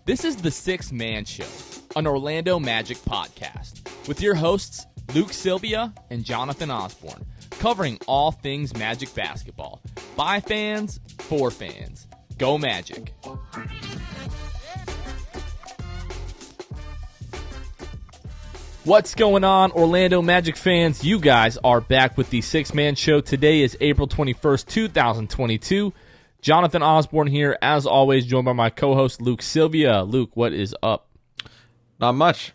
This is the Sixth Man Show, an Orlando Magic podcast, with your hosts Luke Sylvia and Jonathan Osborne, covering all things Magic basketball. By fans, for fans. Go Magic. What's going on, Orlando Magic fans? You guys are back with the Sixth Man Show. Today is April 21st, 2022. Jonathan Osborne here, as always, joined by my co-host Luke Sylvia. Luke, what is up? Not much.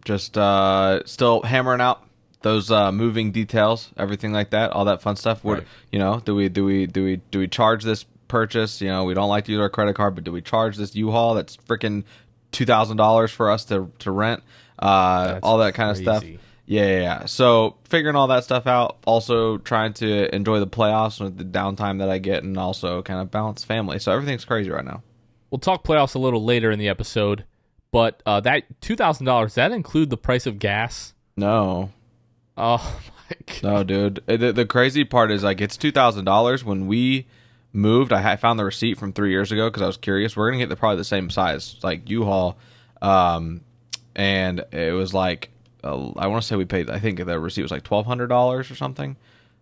Just still hammering out those moving details, everything like that, all that fun stuff. Right. Do we charge this purchase? You know, we don't like to use our credit card, but do we charge this U-Haul that's freaking $2,000 for us to rent? All that kind of stuff. Yeah. So figuring all that stuff out, also trying to enjoy the playoffs with the downtime that I get, and also kind of balance family. So everything's crazy right now. We'll talk playoffs a little later in the episode, but that $2,000, does that include the price of gas? No. Oh my God. No, dude. The crazy part is, like, it's $2,000. When we moved, I found the receipt from 3 years ago because I was curious. We're gonna get probably the same size, like U-Haul, and it was like, I want to say we paid, I think the receipt was like $1,200 or something.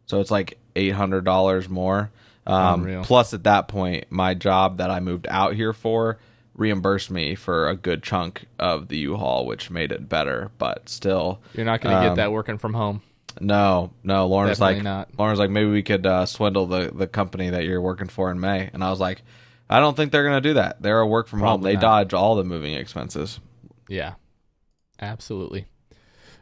So it's like $800 more. Plus, at that point, my job that I moved out here for reimbursed me for a good chunk of the U-Haul, which made it better. But still, you're not going to get that working from home. No. Lauren's Definitely like, not. Lauren's like, maybe we could swindle the company that you're working for in May. And I was like, I don't think they're going to do that. They're a work from home. They dodge all the moving expenses. Yeah, absolutely.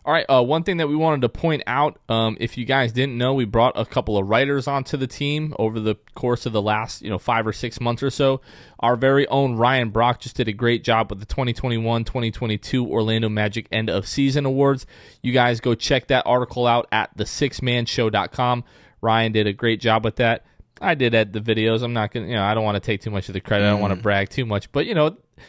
All right, one thing that we wanted to point out, if you guys didn't know, we brought a couple of writers onto the team over the course of the last 5 or 6 months or so. Our very own Ryan Brock just did a great job with the 2021-2022 Orlando Magic End of Season Awards. You guys go check that article out at thesixthmanshow.com. Ryan did a great job with that. I did edit the videos. I'm not going I don't want to take too much of the credit. I don't want to brag too much, but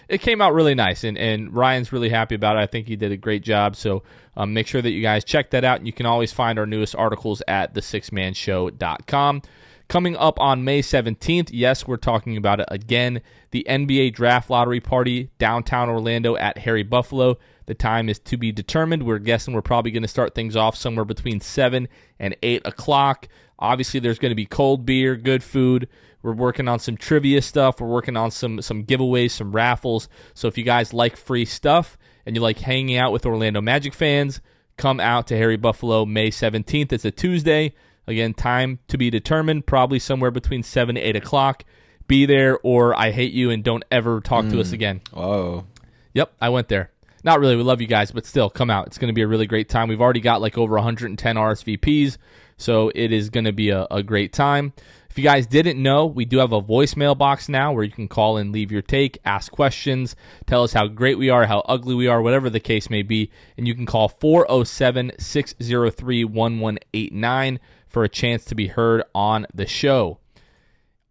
it came out really nice, and Ryan's really happy about it. I think he did a great job, so make sure that you guys check that out, and you can always find our newest articles at thesixthmanshow.com. Coming up on May 17th, yes, we're talking about it again, the NBA Draft Lottery Party, downtown Orlando at Harry Buffalo. The time is to be determined. We're guessing we're probably going to start things off somewhere between 7 and 8 o'clock. Obviously, there's going to be cold beer, good food. We're working on some trivia stuff. We're working on some giveaways, some raffles. So if you guys like free stuff and you like hanging out with Orlando Magic fans, come out to Harry Buffalo May 17th. It's a Tuesday. Again, time to be determined, probably somewhere between 7 to 8 o'clock. Be there, or I hate you and don't ever talk to us again. Whoa. Yep, I went there. Not really. We love you guys, but still, come out. It's going to be a really great time. We've already got like over 110 RSVPs, so it is going to be a great time. If you guys didn't know, we do have a voicemail box now where you can call and leave your take, ask questions, tell us how great we are, how ugly we are, whatever the case may be, and you can call 407-603-1189 for a chance to be heard on the show.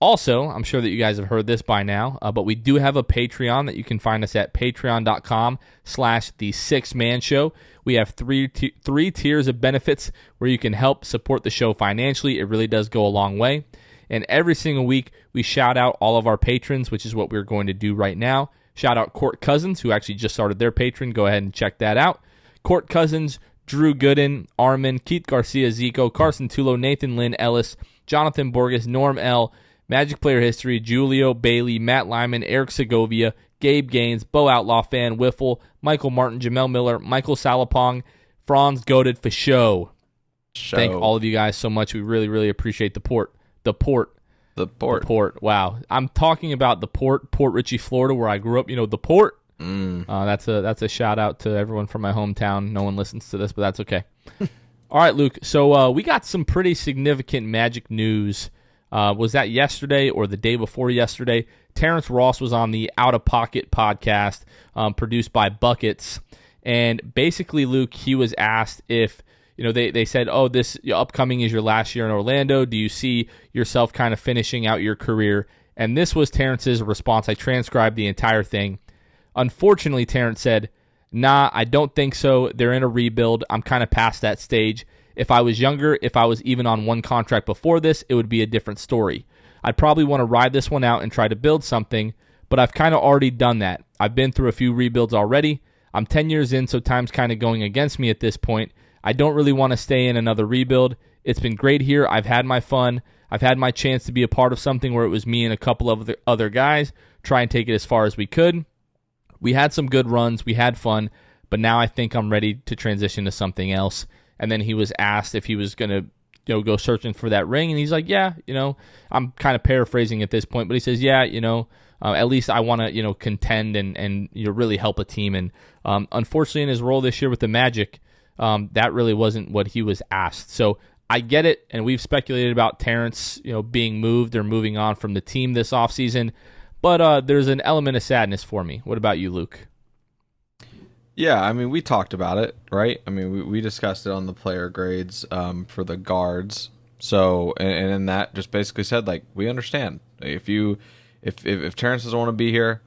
Also, I'm sure that you guys have heard this by now, but we do have a Patreon that you can find us at patreon.com/the6manshow. We have three tiers of benefits where you can help support the show financially. It really does go a long way. And every single week, we shout out all of our patrons, which is what we're going to do right now. Shout out Court Cousins, who actually just started their Patreon. Go ahead and check that out. Court Cousins, Drew Gooden, Armin, Keith Garcia, Zico, Carson Tulo, Nathan Lynn Ellis, Jonathan Borges, Norm L., Magic Player History, Julio Bailey, Matt Lyman, Eric Segovia, Gabe Gaines, Bo Outlaw Fan, Wiffle, Michael Martin, Jamel Miller, Michael Salapong, Franz Goated for show. Thank all of you guys so much. We really, really appreciate the port. The port. Wow. I'm talking about the Port Richey, Florida, where I grew up. The port. That's a shout out to everyone from my hometown. No one listens to this, but that's okay. All right, Luke. So we got some pretty significant Magic news. Was that yesterday or the day before yesterday? Terrence Ross was on the Out of Pocket podcast produced by Buckets. And basically, Luke, he was asked if, they said, this upcoming is your last year in Orlando. Do you see yourself kind of finishing out your career? And this was Terrence's response. I transcribed the entire thing. Unfortunately, Terrence said, nah, I don't think so. They're in a rebuild. I'm kind of past that stage. If I was younger, if I was even on one contract before this, it would be a different story. I'd probably want to ride this one out and try to build something, but I've kind of already done that. I've been through a few rebuilds already. I'm 10 years in, so time's kind of going against me at this point. I don't really want to stay in another rebuild. It's been great here. I've had my fun. I've had my chance to be a part of something where it was me and a couple of the other guys, try and take it as far as we could. We had some good runs. We had fun, but now I think I'm ready to transition to something else. And then he was asked if he was going to go searching for that ring, and he's like, yeah, I'm kind of paraphrasing at this point, but he says, yeah, at least I want to, contend and really help a team. And unfortunately, in his role this year with the Magic, that really wasn't what he was asked. So I get it, and we've speculated about Terrence, being moved or moving on from the team this offseason, but there's an element of sadness for me. What about you, Luke? Yeah, I mean, we talked about it, right? I mean, we discussed it on the player grades for the guards. So, and in that, just basically said, like, we understand. If Terrence doesn't want to be here,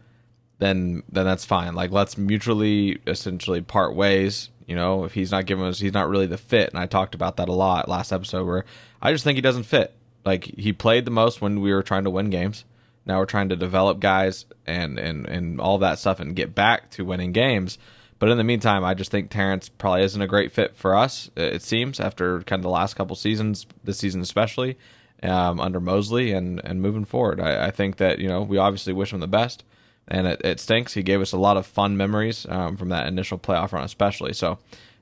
then that's fine. Like, let's mutually, essentially, part ways. If he's not giving us, he's not really the fit. And I talked about that a lot last episode, where I just think he doesn't fit. Like, he played the most when we were trying to win games. Now we're trying to develop guys and all that stuff and get back to winning games. But in the meantime, I just think Terrence probably isn't a great fit for us, it seems, after kind of the last couple seasons, this season especially, under Mosley and moving forward. I think that, we obviously wish him the best, and it stinks. He gave us a lot of fun memories from that initial playoff run especially. So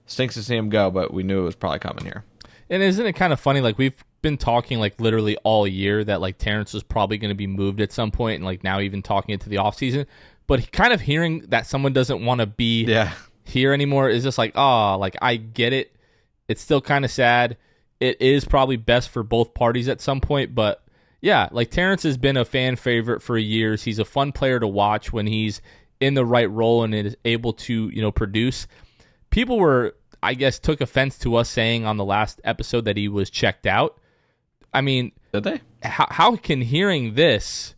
stinks to see him go, but we knew it was probably coming here. And isn't it kind of funny, like, we've been talking, like, literally all year that, like, Terrence was probably going to be moved at some point, and, like, now even talking into the offseason. But kind of hearing that someone doesn't want to be here anymore is just like, like, I get it. It's still kind of sad. It is probably best for both parties at some point. But, yeah, like, Terrence has been a fan favorite for years. He's a fun player to watch when he's in the right role and is able to, produce. People I guess, took offense to us saying on the last episode that he was checked out. I mean, did they? How can hearing this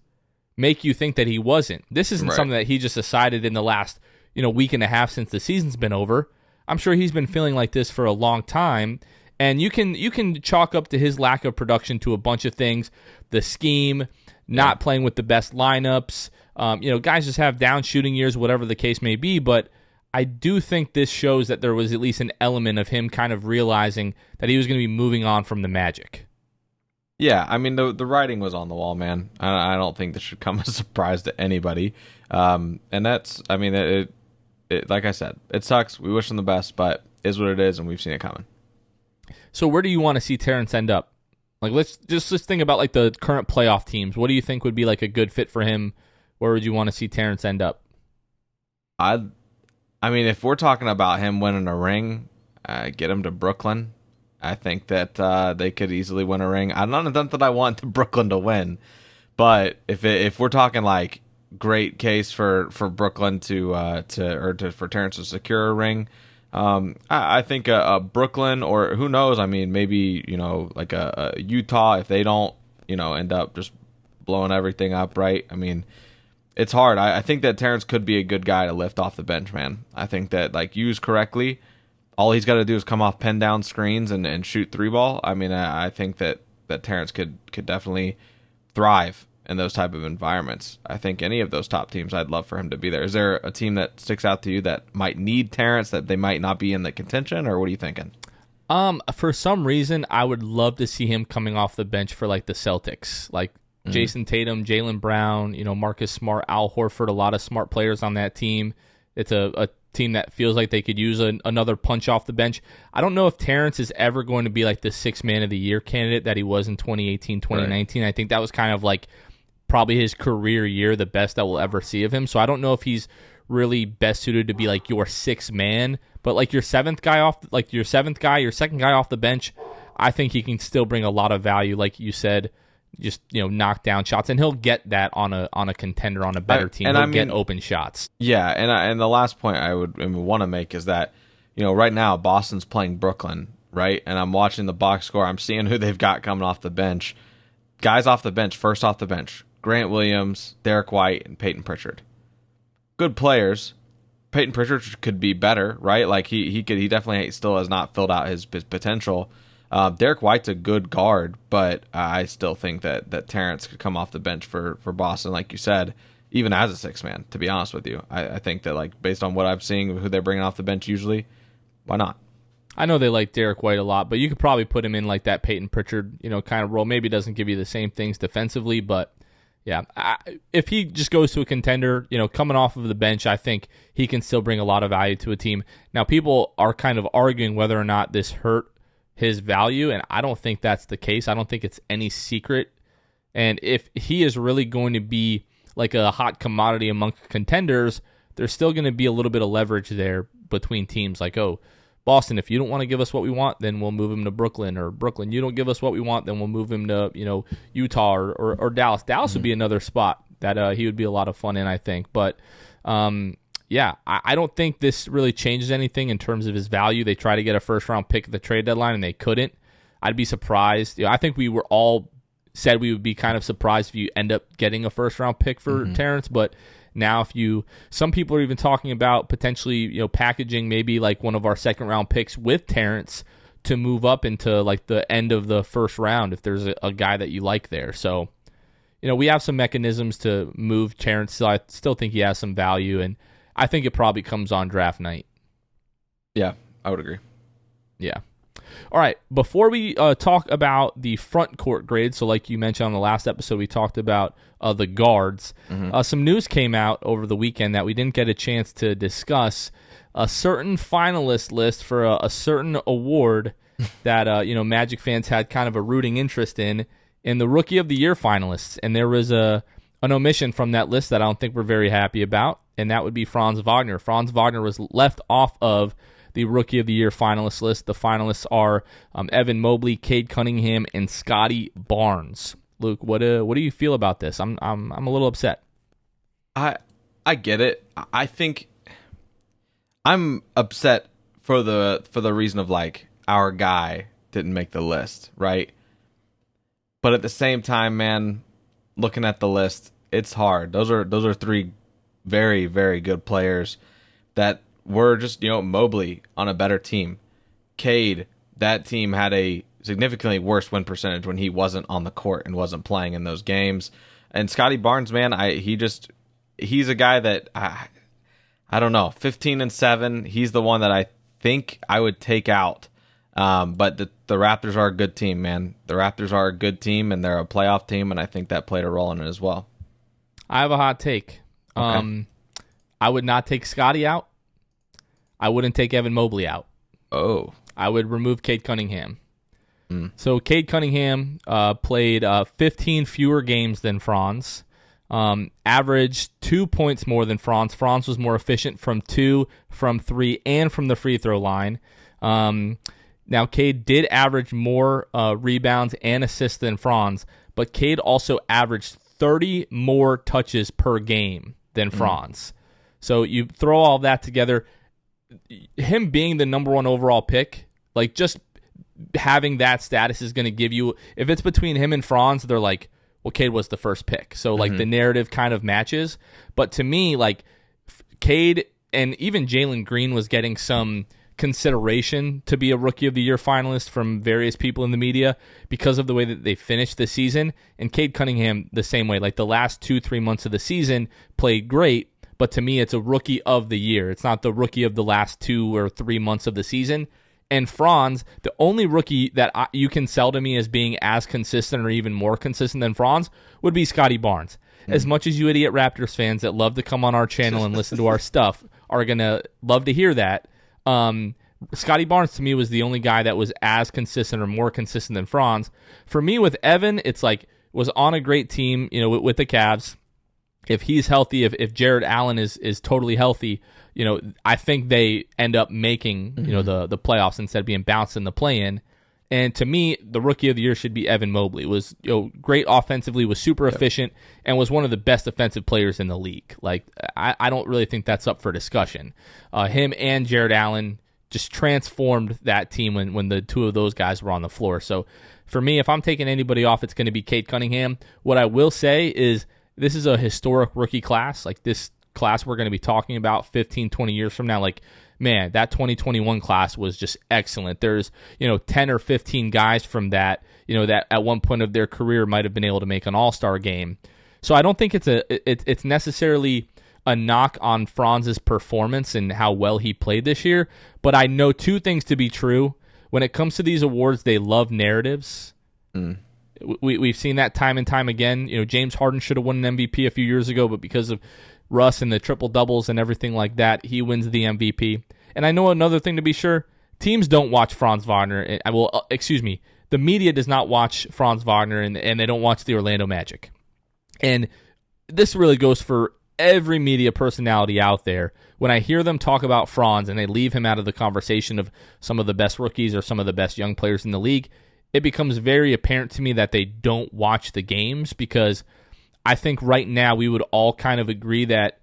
make you think that he wasn't? This isn't something that he just decided in the last, week and a half since the season's been over. I'm sure he's been feeling like this for a long time, and you can chalk up to his lack of production to a bunch of things: the scheme, not playing with the best lineups. Guys just have down shooting years, whatever the case may be. But I do think this shows that there was at least an element of him kind of realizing that he was going to be moving on from the Magic. Yeah, I mean, the writing was on the wall, man. I don't think this should come as a surprise to anybody. And that's, I mean, it like I said, it sucks. We wish him the best, but it is what it is, and we've seen it coming. So where do you want to see Terrence end up? Like, let's think about, like, the current playoff teams. What do you think would be, like, a good fit for him? Where would you want to see Terrence end up? I mean, if we're talking about him winning a ring, get him to Brooklyn. I think that they could easily win a ring. Not that I want Brooklyn to win, but if we're talking, like, great case for Brooklyn for Terrence to secure a ring, I think a Brooklyn, or who knows? I mean, maybe like a Utah, if they don't end up just blowing everything up, right? I mean, it's hard. I think that Terrence could be a good guy to lift off the bench, man. I think that, like, used correctly, all he's got to do is come off pin down screens and shoot three ball. I mean, I think that Terrence could definitely thrive in those type of environments. I think any of those top teams, I'd love for him to be there. Is there a team that sticks out to you that might need Terrence, that they might not be in the contention, or what are you thinking? For some reason, I would love to see him coming off the bench for, like, the Celtics, like Jason Tatum, Jaylen Brown, Marcus Smart, Al Horford, a lot of smart players on that team. It's a team that feels like they could use another punch off the bench. I don't know if Terrence is ever going to be, like, the sixth man of the year candidate that he was in 2018, 2019. Right. I think that was kind of, like, probably his career year, the best that we'll ever see of him. So I don't know if he's really best suited to be, like, your sixth man, but, like, your second guy off the bench, I think he can still bring a lot of value, like you said. Just knock down shots, and he'll get that on a contender, on a better team. He'll get open shots. Yeah, and the last point I would want to make is that right now Boston's playing Brooklyn, right? And I'm watching the box score. I'm seeing who they've got coming off the bench. Guys off the bench, first off the bench: Grant Williams, Derek White, and Peyton Pritchard. Good players. Peyton Pritchard could be better, right? Like he definitely still has not filled out his potential. Derek White's a good guard, but I still think that Terrence could come off the bench for Boston, like you said. even as a six man. To be honest with you, I think that like based on what I'm seeing, who they're bringing off the bench usually, why not? I know they like Derek White a lot, but you could probably put him in like that Peyton Pritchard, kind of role. Maybe it doesn't give you the same things defensively, but yeah, if he just goes to a contender, coming off of the bench, I think he can still bring a lot of value to a team. Now, people are kind of arguing whether or not this hurt his value, and I don't think that's the case. I don't think it's any secret. And if he is really going to be like a hot commodity amongst contenders, there's still going to be a little bit of leverage there between teams. Like, oh, Boston, if you don't want to give us what we want, then we'll move him to Brooklyn. Or Brooklyn, you don't give us what we want, then we'll move him to Utah or Dallas. Dallas would be another spot that he would be a lot of fun in, I think. But yeah, I don't think this really changes anything in terms of his value. They tried to get a first-round pick at the trade deadline, and they couldn't. I'd be surprised. I think we were all said we would be kind of surprised if you end up getting a first-round pick for Terrence, but now some people are even talking about potentially, packaging maybe like one of our second-round picks with Terrence to move up into like the end of the first round if there's a guy that you like there. So, we have some mechanisms to move Terrence. So I still think he has some value, and I think it probably comes on draft night. Yeah, I would agree. Yeah. All right, before we talk about the front court grade, so like you mentioned on the last episode, we talked about the guards. Some news came out over the weekend that we didn't get a chance to discuss. A certain finalist list for a certain award that Magic fans had kind of a rooting interest in the Rookie of the Year finalists, and there was an omission from that list that I don't think we're very happy about, and that would be Franz Wagner. Franz Wagner was left off of the Rookie of the Year finalist list. The finalists are Evan Mobley, Cade Cunningham, and Scotty Barnes. Luke, what do you feel about this? I'm a little upset. I get it. I think I'm upset for the reason of like our guy didn't make the list, right? But at the same time, man, looking at the list, it's hard. Those are three very, very good players that were just, Mobley on a better team. Cade, that team had a significantly worse win percentage when he wasn't on the court and wasn't playing in those games. And Scotty Barnes, man, he's a guy that I don't know, 15-7. He's the one that I think I would take out. But the Raptors are a good team, man. The Raptors are a good team, and they're a playoff team, and I think that played a role in it as well. I have a hot take. Okay. I would not take Scotty out. I wouldn't take Evan Mobley out. Oh. I would remove Cade Cunningham. So Cade Cunningham played 15 fewer games than Franz. Averaged 2 points more than Franz. Franz was more efficient from 2, from 3, and from the free throw line. Now, Cade did average more rebounds and assists than Franz, but Cade also averaged 30 more touches per game than Franz. So you throw all that together, him being the number one overall pick, like just having that status is going to give you, if it's between him and Franz, they're like, well, Cade was the first pick. So like the narrative kind of matches. But to me, like Cade and even Jalen Green was getting some consideration to be a Rookie of the Year finalist from various people in the media because of the way that they finished the season. And Cade Cunningham the same way. Like the last 2-3 months of the season played great, but to me it's a Rookie of the Year. It's not the Rookie of the last 2 or 3 months of the season. And Franz, the only rookie that you can sell to me as being as consistent or even more consistent than Franz would be Scotty Barnes. As much as you idiot Raptors fans that love to come on our channel and listen to our stuff are going to love to hear that, Scotty Barnes to me was the only guy that was as consistent or more consistent than Franz. For me with Evan, it's like was on a great team, with the Cavs. If he's healthy, if Jared Allen is totally healthy, I think they end up making, the playoffs instead of being bounced in the play-in. And to me, the Rookie of the Year should be Evan Mobley. Was great offensively, was super efficient, and was one of the best offensive players in the league. Like I don't really think that's up for discussion. Him and Jared Allen just transformed that team when the two of those guys were on the floor. So for me, if I'm taking anybody off, it's going to be Cade Cunningham. What I will say is this is a historic rookie class. Like this class we're going to be talking about 15, 20 years from now. Like, man, that 2021 class was just excellent. There's, 10 or 15 guys from that, that at one point of their career might have been able to make an all-star game. So I don't think it's necessarily a knock on Franz's performance and how well he played this year, but I know two things to be true. When it comes to these awards, they love narratives. We've seen that time and time again. James Harden should have won an MVP a few years ago, but because of Russ and the triple doubles and everything like that, he wins the MVP. And I know another thing to be sure, teams don't watch Franz Wagner. The media does not watch Franz Wagner, and they don't watch the Orlando Magic. And this really goes for every media personality out there. When I hear them talk about Franz and they leave him out of the conversation of some of the best rookies or some of the best young players in the league, it becomes very apparent to me that they don't watch the games, because I think right now we would all kind of agree that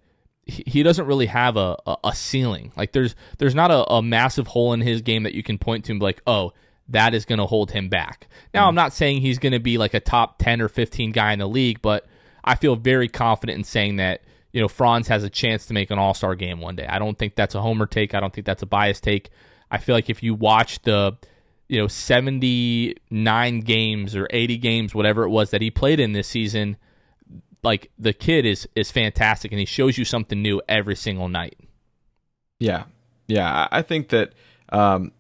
he doesn't really have a ceiling. Like there's not a massive hole in his game that you can point to and be like, oh, that is going to hold him back. Now, I'm not saying he's going to be like a top 10 or 15 guy in the league, but I feel very confident in saying that Franz has a chance to make an all-star game one day. I don't think that's a homer take. I don't think that's a biased take. I feel like if you watch the 79 games or 80 games, whatever it was that he played in this season, like the kid is fantastic, and he shows you something new every single night. Yeah. I think that I'm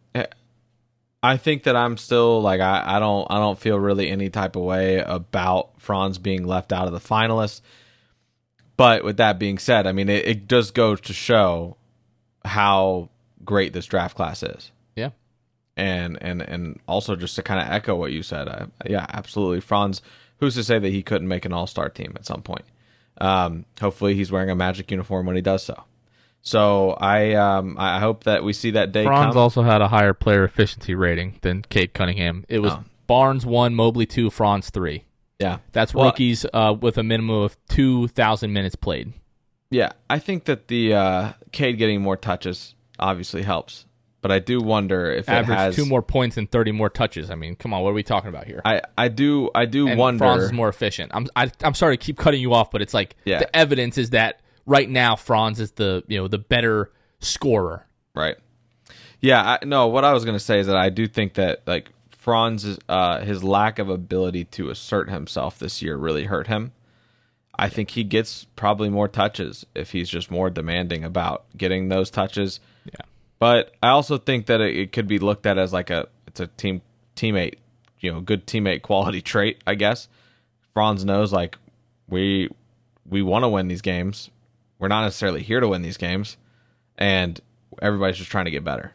still like I don't feel really any type of way about Franz being left out of the finalists. But with that being said, I mean, it does go to show how great this draft class is. Yeah. And also just to kind of echo what you said, yeah, absolutely. Franz, who's to say that he couldn't make an all-star team at some point? Hopefully he's wearing a Magic uniform when he does so. So I hope that we see that day come. Franz also had a higher player efficiency rating than Cade Cunningham. It was Barnes 1, Mobley 2, Franz 3. Yeah. That's rookies with a minimum of 2,000 minutes played. Yeah, I think that the Cade getting more touches obviously helps. But I do wonder if Average it has 2 more points and 30 more touches. I mean, come on, what are we talking about here? I do and wonder. Franz is more efficient. I'm sorry to keep cutting you off, but it's like the evidence is that right now Franz is the better scorer. Right. Yeah. No. What I was going to say is that I do think that like Franz his lack of ability to assert himself this year really hurt him. I think he gets probably more touches if he's just more demanding about getting those touches. Yeah. But I also think that it could be looked at as like it's a teammate, good teammate quality trait, I guess. Franz knows like we want to win these games. We're not necessarily here to win these games, and everybody's just trying to get better.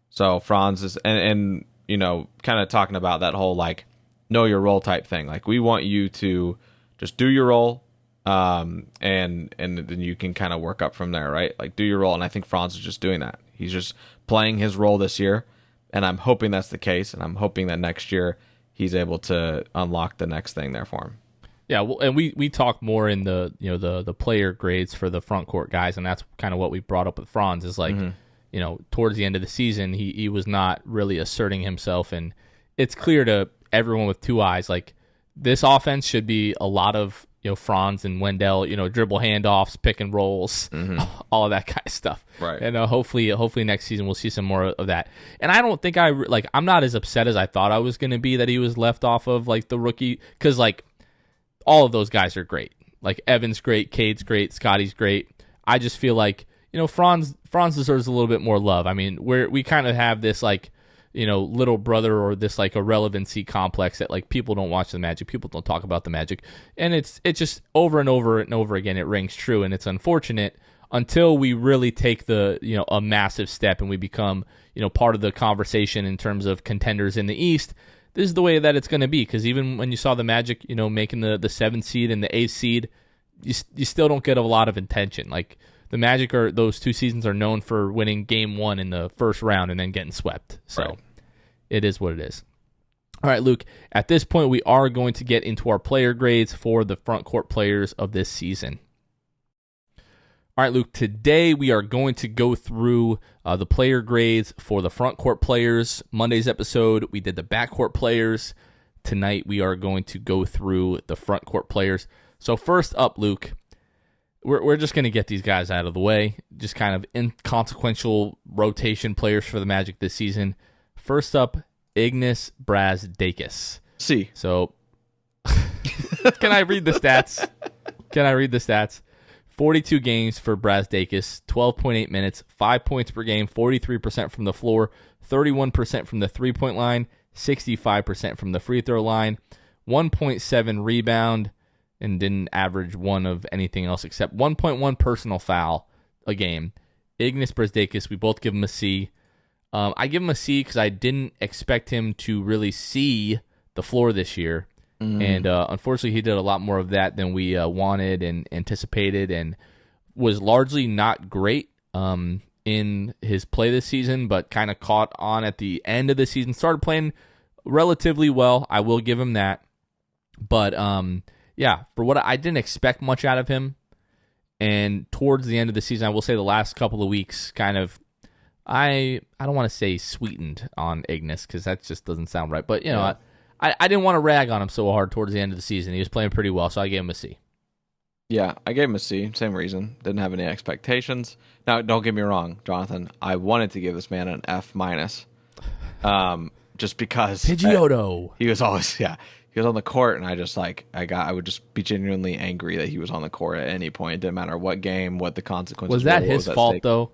So Franz is and kind of talking about that whole like know your role type thing. Like we want you to just do your role, and then you can kind of work up from there, right? Like do your role, and I think Franz is just doing that. He's just playing his role this year, and I'm hoping that's the case, and I'm hoping that next year he's able to unlock the next thing there for him. Yeah, well, and we talk more in the the player grades for the front court guys, and that's kind of what we brought up with Franz is like, towards the end of the season, he was not really asserting himself, and it's clear to everyone with two eyes, like this offense should be a lot of Franz and Wendell, dribble handoffs, pick and rolls, all of that kind of stuff. Right. And hopefully next season we'll see some more of that. And I don't think I'm not as upset as I thought I was going to be that he was left off of like the rookie, because like all of those guys are great. Like Evan's great, Cade's great, Scotty's great. I just feel like Franz deserves a little bit more love. I mean, we kind of have this like little brother or this like irrelevancy complex that like people don't watch the Magic, people don't talk about the Magic, and it's just over and over and over again it rings true, and it's unfortunate until we really take the a massive step and we become part of the conversation in terms of contenders in the East. This is the way that it's going to be, because even when you saw the Magic making the 7th seed and the 8th seed, you still don't get a lot of attention. Like the Magic those 2 seasons are known for winning game 1 in the first round and then getting swept. So right. It is what it is. All right, Luke, at this point, we are going to get into our player grades for the front court players of this season. All right, Luke, today we are going to go through the player grades for the front court players. Monday's episode, we did the backcourt players. Tonight, we are going to go through the front court players. So first up, Luke, we're just going to get these guys out of the way. Just kind of inconsequential rotation players for the Magic this season. First up, Ignas Brazdeikis. See. So, can I read the stats? Can I read the stats? 42 games for Brazdeikis, 12.8 minutes, 5 points per game, 43% from the floor, 31% from the three-point line, 65% from the free throw line, 1.7 rebound, and didn't average one of anything else except 1.1 personal foul a game. Ignas Brazdeikis, we both give him a C. I give him a C because I didn't expect him to really see the floor this year. And unfortunately, he did a lot more of that than we wanted and anticipated, and was largely not great in his play this season, but kind of caught on at the end of the season. Started playing relatively well. I will give him that. But, yeah, for what I didn't expect much out of him. And towards the end of the season, I will say the last couple of weeks kind of, I don't want to say sweetened on Ignas because that just doesn't sound right. But, you know, I didn't want to rag on him so hard towards the end of the season. He was playing pretty well, so I gave him a C. Yeah, I gave him a C. Same reason. Didn't have any expectations. Now, don't get me wrong, Jonathan. I wanted to give this man an F-, just because Pidgeotto. He was always, he was on the court, and I would just be genuinely angry that he was on the court at any point. It didn't matter what game, what the consequences were. Was that his fault, though?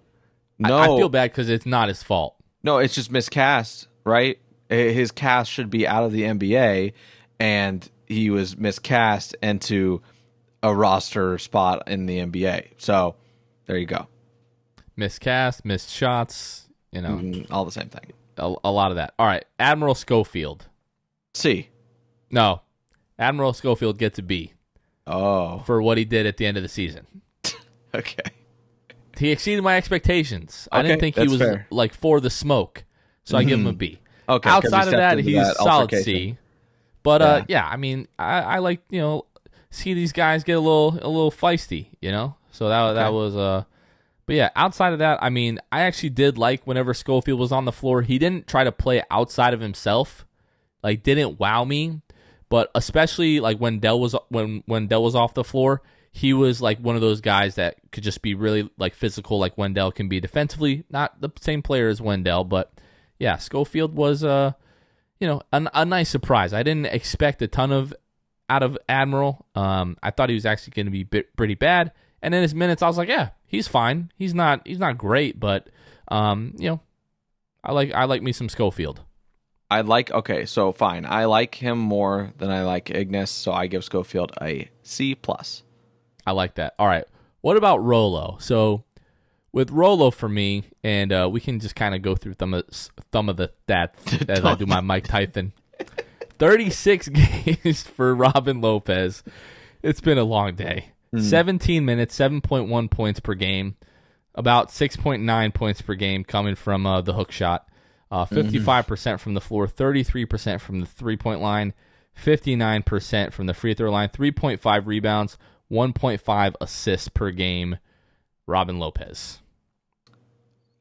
No. I feel bad because it's not his fault. No, it's just miscast, right? His cast should be out of the NBA, and he was miscast into a roster spot in the NBA. So there you go. Miscast, missed shots, all the same thing. A lot of that. All right, Admiral Schofield. C. No, Admiral Schofield gets a B. Oh. For what he did at the end of the season. Okay. He exceeded my expectations. I didn't think he was fair. like for the smoke, so I give him a B. Okay. Outside of that, he's solid C. But I mean, I like see these guys get a little feisty, So that was But yeah, outside of that, I mean, I actually did like whenever Schofield was on the floor. He didn't try to play outside of himself, like didn't wow me. But especially like when Dell was off the floor, he was like one of those guys that could just be really like physical, like Wendell can be defensively. Not the same player as Wendell, but yeah, Schofield was a nice surprise. I didn't expect a ton out of Admiral. I thought he was actually going to be pretty bad. And in his minutes, I was like, yeah, he's fine. He's not great, but I like me some Schofield. So fine. I like him more than I like Ignas, so I give Schofield a C+. I like that. All right. What about Rolo? So with Rolo for me, and we can just kind of go through some of the stats as I do my Mike Tyson. 36 games for Robin Lopez. It's been a long day. 17 minutes, 7.1 points per game, about 6.9 points per game coming from the hook shot. 55% from the floor, 33% from the three-point line, 59% from the free throw line, 3.5 rebounds, 1.5 assists per game. Robin Lopez.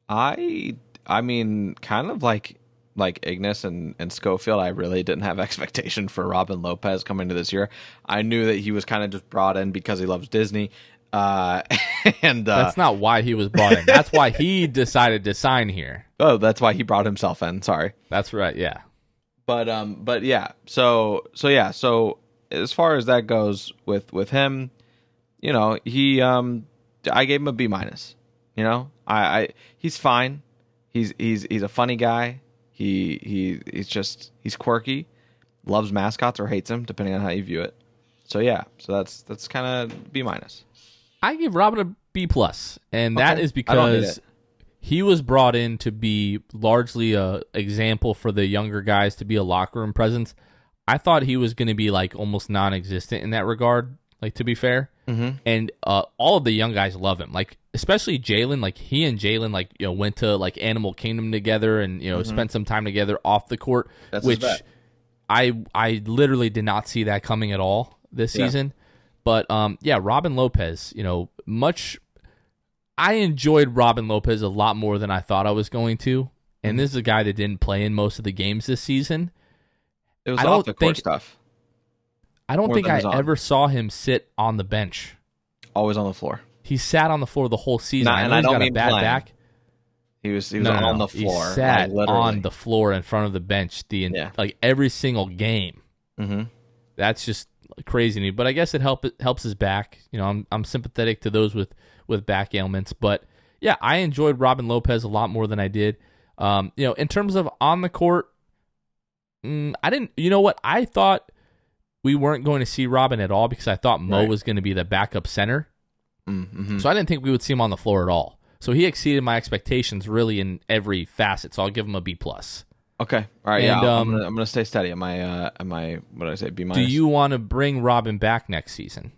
I mean, kind of like Ignas and Schofield, I really didn't have expectation for Robin Lopez coming to this year. I knew that he was kind of just brought in because he loves Disney. And that's not why he was brought in. That's why he decided to sign here. Oh, that's why he brought himself in. Sorry. That's right. Yeah. But yeah. So as far as that goes with him, he I gave him a B-. He's fine. He's a funny guy. He's quirky, loves mascots or hates them, depending on how you view it. So yeah, that's kind of B-. I give Robin a B+, and that is because he was brought in to be largely a example for the younger guys, to be a locker room presence. I thought he was going to be like almost non-existent in that regard, like to be fair. Mm-hmm. And all of the young guys love him, like especially Jalen. Like he and Jalen went to like Animal Kingdom together and spent some time together off the court, which I literally did not see that coming at all this season. But Robin Lopez, I enjoyed Robin Lopez a lot more than I thought I was going to. And this is a guy that didn't play in most of the games this season. It was off the court stuff. I don't think I ever saw him sit on the bench. Always on the floor. He sat on the floor the whole season. I know he's got a bad back. He was on the floor. He sat on the floor in front of the bench like every single game. Mm-hmm. That's just crazy to me. But I guess it helps his back. I'm sympathetic to those with back ailments. But yeah, I enjoyed Robin Lopez a lot more than I did. In terms of on the court, I didn't. You know what? I thought we weren't going to see Robin at all because I thought Mo was going to be the backup center. Mm-hmm. So I didn't think we would see him on the floor at all. So he exceeded my expectations really in every facet. So I'll give him a B+. Okay. All right. And, I'm gonna stay steady. Am I what did I say? B-? Do you want to bring Robin back next season?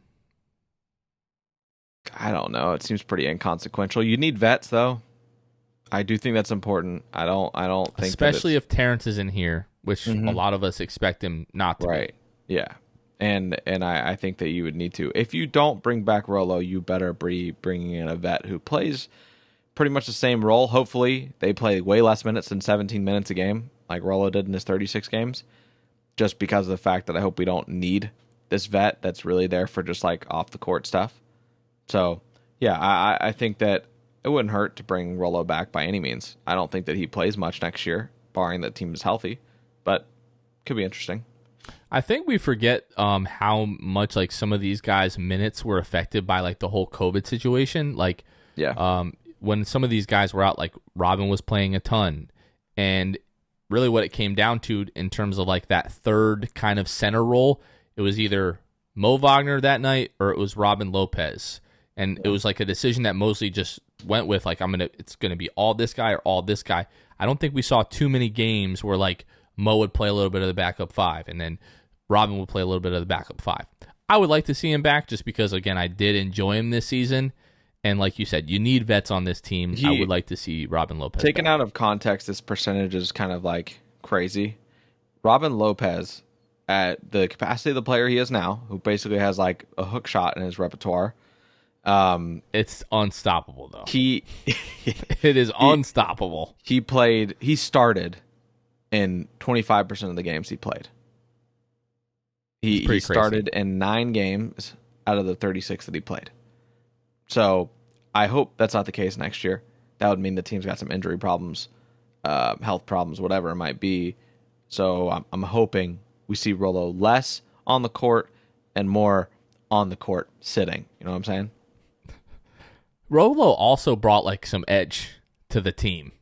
I don't know. It seems pretty inconsequential. You need vets though. I do think that's important. I don't think especially if Terrence is in here, which a lot of us expect him not to. Right. Be. Yeah. And I think that you would need to. If you don't bring back Rolo, you better be bringing in a vet who plays pretty much the same role. Hopefully, they play way less minutes than 17 minutes a game, like Rolo did in his 36 games, just because of the fact that I hope we don't need this vet that's really there for just like off the court stuff. So, yeah, I think that it wouldn't hurt to bring Rolo back by any means. I don't think that he plays much next year, barring the team is healthy, but could be interesting. I think we forget how much like some of these guys' minutes were affected by like the whole COVID situation. Like, when some of these guys were out, like Robin was playing a ton, and really what it came down to in terms of like that third kind of center role, it was either Mo Wagner that night or it was Robin Lopez, and it was like a decision that Mosley just went with, like it's gonna be all this guy or all this guy. I don't think we saw too many games where like Mo would play a little bit of the backup five, and then Robin would play a little bit of the backup five. I would like to see him back just because, again, I did enjoy him this season. And like you said, you need vets on this team. I would like to see Robin Lopez taken back. Out of context, this percentage is kind of like crazy. Robin Lopez, at the capacity of the player he is now, who basically has like a hook shot in his repertoire. It's unstoppable, though. It is unstoppable. He started in 25% of the games he played. He started in 9 games out of the 36 that he played. So I hope that's not the case next year. That would mean the team's got some injury problems, health problems, whatever it might be. So I'm hoping we see Rolo less on the court and more on the court sitting. You know what I'm saying? Rolo also brought like some edge to the team.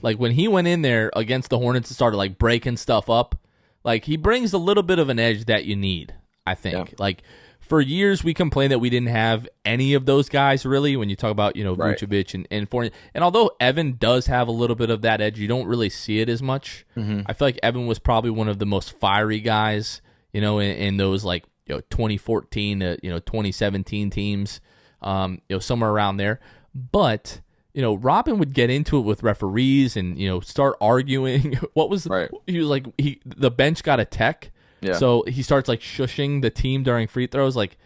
Like when he went in there against the Hornets and started like breaking stuff up, like he brings a little bit of an edge that you need, I think. Yeah. Like for years we complained that we didn't have any of those guys really when you talk about, Vucevic and Fournier. And although Evan does have a little bit of that edge, you don't really see it as much. I feel like Evan was probably one of the most fiery guys, in those like 2014 to 2017 teams, somewhere around there. But Robin would get into it with referees and, start arguing. He was like, the bench got a tech. Yeah. So he starts like shushing the team during free throws. Like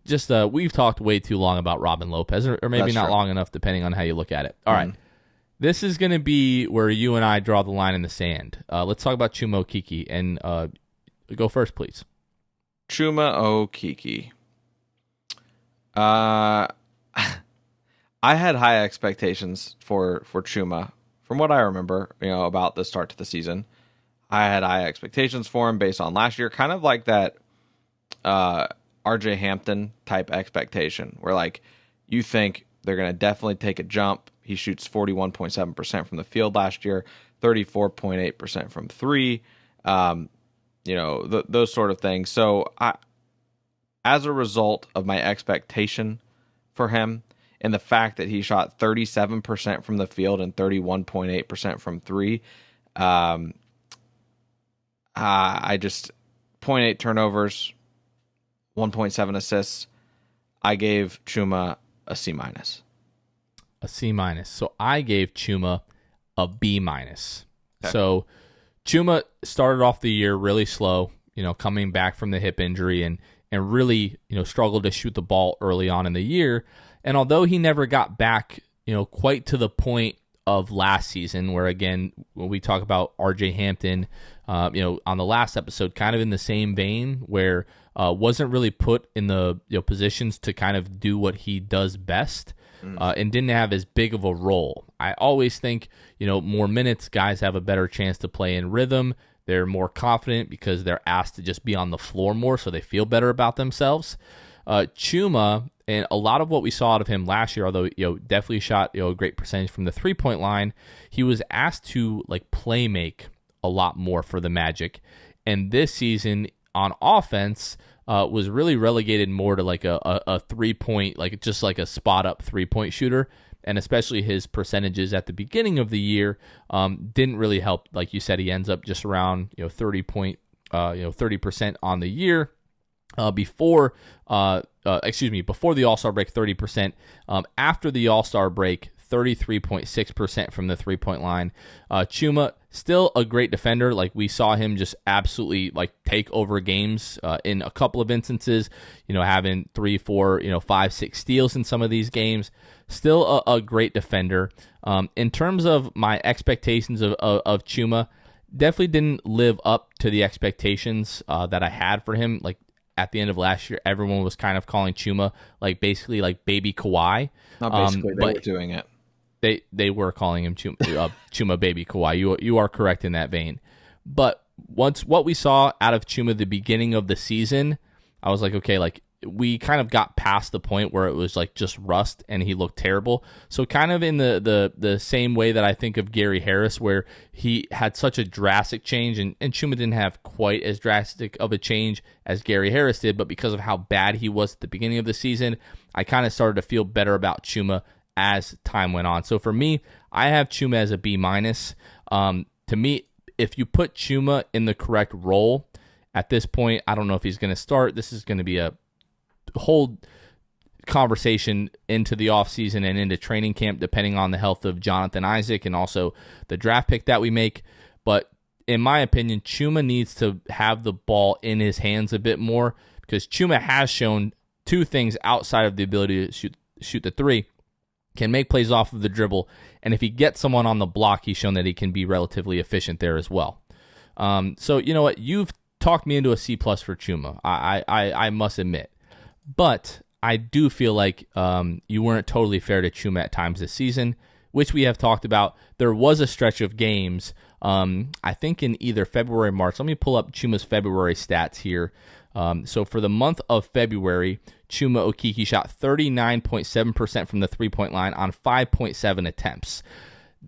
just, we've talked way too long about Robin Lopez or maybe That's not true. Long enough, depending on how you look at it. All right. This is going to be where you and I draw the line in the sand. Let's talk about Chuma Okeke and, go first, please. Chuma Okeke. I had high expectations for Chuma. From what I remember, about the start to the season, I had high expectations for him based on last year, kind of like that RJ Hampton type expectation, where like you think they're going to definitely take a jump. He shoots 41.7% from the field last year, 34.8% from three, those sort of things. So as a result of my expectation for him, and the fact that he shot 37% from the field and 31.8% from three, I just 0.8 turnovers, 1.7 assists. I gave Chuma a C-. A C-. So I gave Chuma a B-. Okay. So Chuma started off the year really slow, coming back from the hip injury and really, struggled to shoot the ball early on in the year. And although he never got back, quite to the point of last season, where again, when we talk about RJ Hampton, on the last episode, kind of in the same vein, where wasn't really put in the positions to kind of do what he does best, and didn't have as big of a role. I always think, more minutes, guys have a better chance to play in rhythm. They're more confident because they're asked to just be on the floor more, so they feel better about themselves. Chuma, and a lot of what we saw out of him last year, although definitely shot a great percentage from the 3-point line, he was asked to like play make a lot more for the Magic, and this season on offense was really relegated more to like a 3-point, like just like a spot up 3-point shooter. And especially his percentages at the beginning of the year didn't really help. Like you said, he ends up just around 30% on the year. Before the All-Star break, 30%. After the All-Star break, 33.6% from the 3-point line. Chuma, still a great defender. Like we saw him just absolutely like take over games in a couple of instances, having 3, 4, 5, 6 steals in some of these games. Still a great defender. In terms of my expectations of Chuma, definitely didn't live up to the expectations that I had for him. Like at the end of last year, everyone was kind of calling Chuma like basically like baby Kawhi. Not basically, they were doing it. They were calling him Chuma baby Kawhi. You are correct in that vein. But once what we saw out of Chuma the beginning of the season, I was like, okay, like we kind of got past the point where it was like just rust and he looked terrible. So kind of in the same way that I think of Gary Harris, where he had such a drastic change, and Chuma didn't have quite as drastic of a change as Gary Harris did, but because of how bad he was at the beginning of the season, I kind of started to feel better about Chuma as time went on. So for me, I have Chuma as a B-. To me, if you put Chuma in the correct role at this point, I don't know if he's going to start. This is going to be a whole conversation into the offseason and into training camp, depending on the health of Jonathan Isaac and also the draft pick that we make. But in my opinion, Chuma needs to have the ball in his hands a bit more, because Chuma has shown two things outside of the ability to shoot the three. Can make plays off of the dribble, and if he gets someone on the block, he's shown that he can be relatively efficient there as well. So you know what? You've talked me into a C+ for Chuma. I must admit. But I do feel like you weren't totally fair to Chuma at times this season, which we have talked about. There was a stretch of games, I think in either February or March. Let me pull up Chuma's February stats here. So for the month of February, Chuma Okeke shot 39.7% from the 3-point line on 5.7 attempts.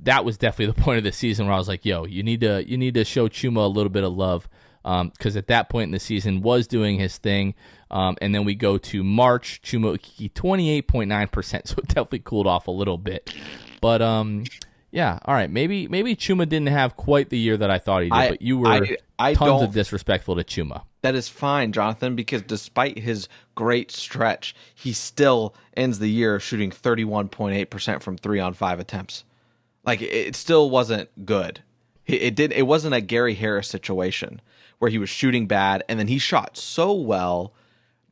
That was definitely the point of the season where I was like, yo, you need to show Chuma a little bit of love, because at that point in the season was doing his thing. And then we go to March, Chuma Okeke 28.9%, so it definitely cooled off a little bit. But yeah, all right, maybe Chuma didn't have quite the year that I thought he did, but you were tons of disrespectful to Chuma. That is fine, Jonathan, because despite his great stretch, he still ends the year shooting 31.8% from 3 on 5 attempts. Like, it still wasn't good. It wasn't a Gary Harris situation where he was shooting bad and then he shot so well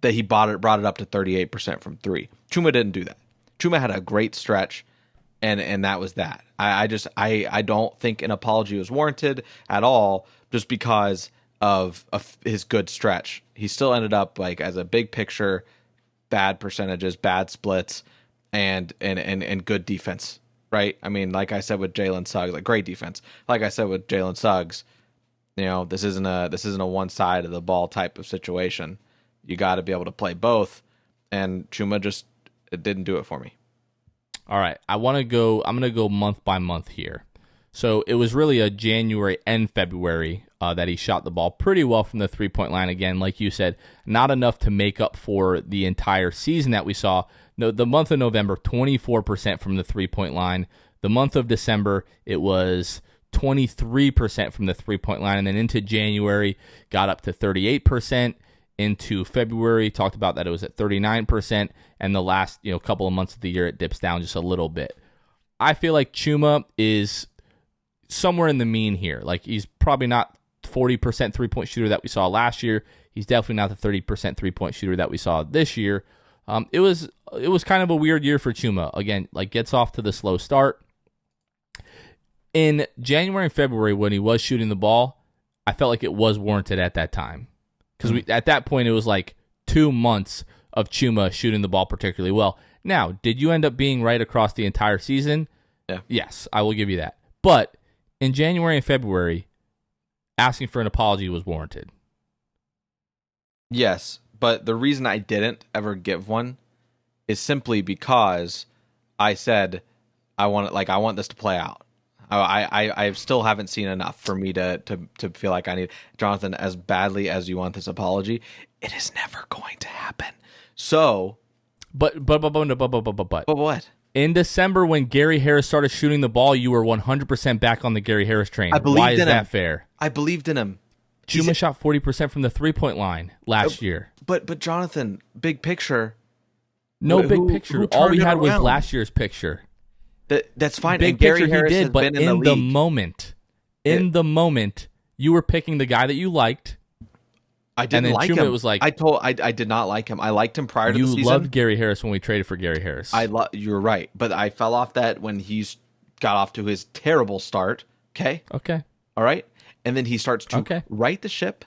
that he brought it up to 38% from 3. Chuma didn't do that. Chuma had a great stretch, and that was that. I don't think an apology was warranted at all, just because of his good stretch. He still ended up like as a big picture, bad percentages, bad splits, and good defense. Right? I mean, like I said with Jalen Suggs, like great defense. Like I said with Jalen Suggs, this isn't a one side of the ball type of situation. You got to be able to play both, and Chuma it didn't do it for me. All right, I'm going to go month by month here. So it was really a January and February that he shot the ball pretty well from the 3-point line. Again, like you said, not enough to make up for the entire season that we saw. No, the month of November, 24% from the 3-point line. The month of December, it was 23% from the 3-point line. And then into January, got up to 38%. Into February, talked about that it was at 39%. And the last couple of months of the year, it dips down just a little bit. I feel like Chuma is somewhere in the mean here. Like, he's probably not 40% 3-point shooter that we saw last year. He's definitely not the 30% 3-point shooter that we saw this year. It was kind of a weird year for Chuma. Again, like, gets off to the slow start. In January and February, when he was shooting the ball, I felt like it was warranted at that time. Because at that point, it was like 2 months of Chuma shooting the ball particularly well. Now, did you end up being right across the entire season? Yeah. Yes, I will give you that. But in January and February, asking for an apology was warranted. Yes, but the reason I didn't ever give one is simply because I said I want this to play out. I still haven't seen enough for me to feel like I need Jonathan, as badly as you want this apology. It is never going to happen. So, but what? In December, when Gary Harris started shooting the ball, you were 100% back on the Gary Harris train. I believed Why is in him. that fair? I believed in him. Chuma shot 40% from the 3-point line last year. But Jonathan, big picture. No big picture. Who All we turned it had was around? last year's picture. That's fine. Big and Gary picture Harris he has did, but been in the the league. moment, you were picking the guy that you liked. I didn't and then like Chuma him. was like, I did not like him. I liked him prior to the season. You loved Gary Harris when we traded for Gary Harris. You're right, but I fell off that when he's got off to his terrible start. Okay. All right, and then he starts to right the ship,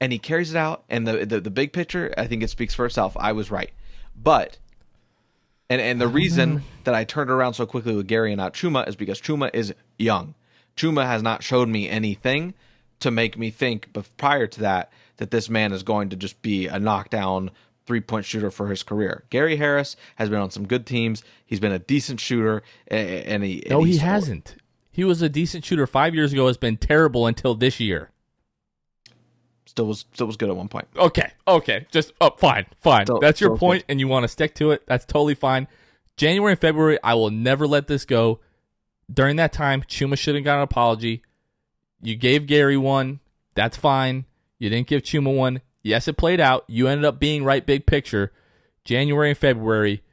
and he carries it out. And the big picture, I think it speaks for itself. I was right, but and the reason that I turned around so quickly with Gary and not Chuma is because Chuma is young. Chuma has not showed me anything to make me think, but prior to that this man is going to just be a knockdown 3-point shooter for his career. Gary Harris has been on some good teams. He's been a decent shooter, and he hasn't. He was a decent shooter 5 years ago. Has been terrible until this year. Still was good at one point. Okay. Just fine. That's your point, and you want to stick to it. That's totally fine. January and February, I will never let this go. During that time, Chuma should have got an apology. You gave Gary one. That's fine. You didn't give Chuma one. Yes, it played out. You ended up being right big picture. January and February,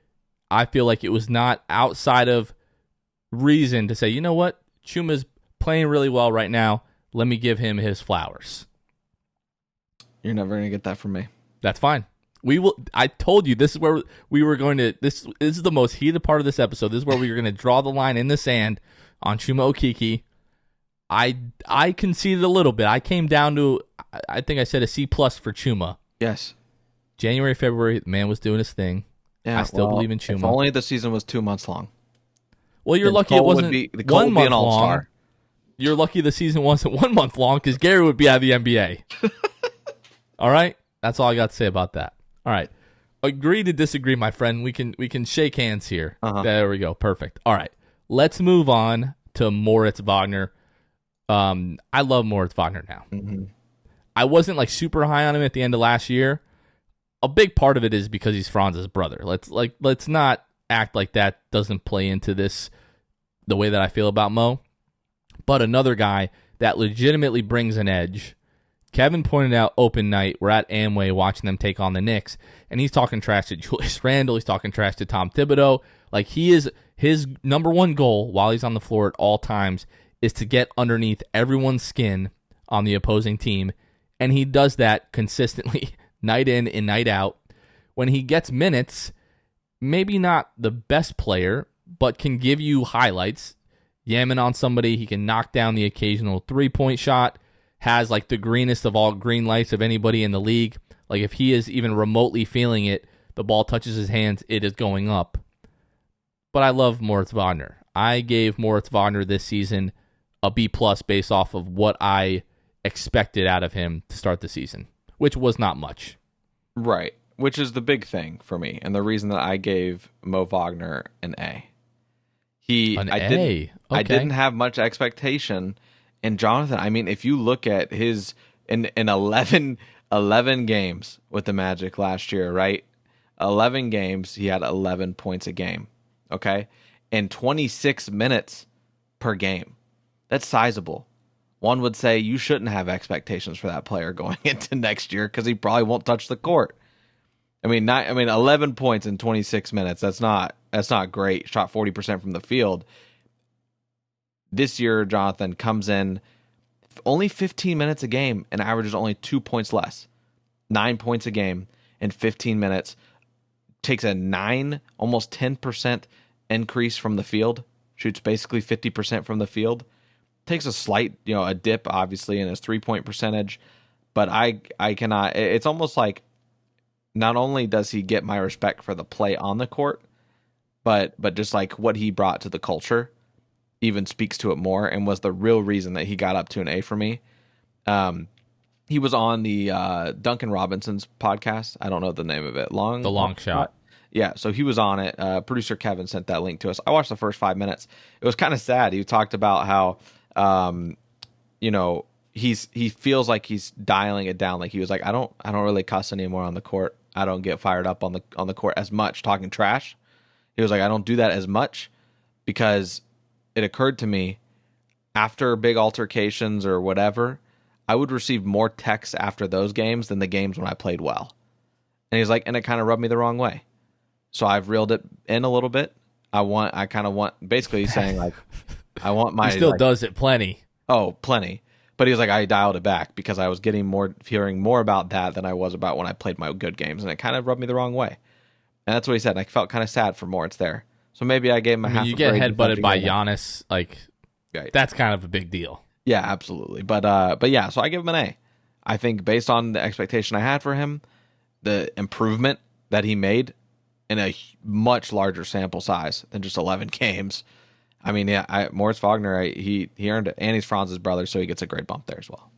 I feel like it was not outside of reason to say, you know what? Chuma's playing really well right now. Let me give him his flowers. You're never going to get that from me. That's fine. We will. I told you this is where we were going to. This is the most heated part of this episode. This is where we were going to draw the line in the sand on Chuma Okeke. I conceded a little bit. I came down to, I think I said a C+ for Chuma. Yes. January, February, the man was doing his thing. Yeah, I still believe in Chuma. If only the season was 2 months long. Well, you're lucky it wasn't 1 month long. You're lucky the season wasn't 1 month long because Gary would be out of the NBA. All right? That's all I got to say about that. All right. Agree to disagree, my friend. We can shake hands here. There we go. Perfect. All right. Let's move on to Moritz Wagner. I love Moritz Wagner now. Mm-hmm. I wasn't like super high on him at the end of last year. A big part of it is because he's Franz's brother. Let's not act like that doesn't play into this the way that I feel about Mo. But another guy that legitimately brings an edge. Kevin pointed out open night. We're at Amway watching them take on the Knicks, and he's talking trash to Julius Randle. He's talking trash to Tom Thibodeau. Like, his number one goal while he's on the floor at all times is to get underneath everyone's skin on the opposing team, and he does that consistently, night in and night out. When he gets minutes, maybe not the best player, but can give you highlights. Yamming on somebody, he can knock down the occasional 3-point shot, has like the greenest of all green lights of anybody in the league. Like, if he is even remotely feeling it, the ball touches his hands, it is going up. But I love Moritz Wagner. I gave Moritz Wagner this season a B+ based off of what I expected out of him to start the season, which was not much. Right, which is the big thing for me, and the reason that I gave Mo Wagner an A. I didn't have much expectation in Jonathan. I mean, if you look at his in 11 games with the Magic last year, right? 11 games, he had 11 points a game, okay? And 26 minutes per game. That's sizable. One would say you shouldn't have expectations for that player going into next year because he probably won't touch the court. 11 points in 26 minutes. That's not great. Shot 40% from the field. This year, Jonathan comes in only 15 minutes a game and averages only 2 points less. 9 points a game in 15 minutes. Takes a 9, almost 10% increase from the field. Shoots basically 50% from the field. Takes a slight, a dip, obviously, in his 3-point percentage. But I cannot. It's almost like not only does he get my respect for the play on the court, but just like what he brought to the culture even speaks to it more and was the real reason that he got up to an A for me. He was on the Duncan Robinson's podcast. I don't know the name of it. The Long Shot. Yeah, so he was on it. Producer Kevin sent that link to us. I watched the first 5 minutes. It was kind of sad. He talked about how, he feels like he's dialing it down. Like he was like, I don't really cuss anymore on the court. I don't get fired up on the court as much, talking trash. He was like, I don't do that as much because it occurred to me after big altercations or whatever, I would receive more texts after those games than the games when I played well. And he's like, and it kind of rubbed me the wrong way. So I've reeled it in a little bit. Basically he's saying like, I want my... He still does it plenty. Oh, plenty. But he was like, I dialed it back because I was hearing more about that than I was about when I played my good games. And it kind of rubbed me the wrong way. And that's what he said. And I felt kind of sad for Moritz there. So maybe I gave him half a grade. You get headbutted by Giannis, like, right. That's kind of a big deal. Yeah, absolutely. But yeah, so I give him an A. I think based on the expectation I had for him, the improvement that he made in a much larger sample size than just 11 games. I mean, yeah, Moritz Wagner, he earned it, and he's Franz's brother, so he gets a great bump there as well.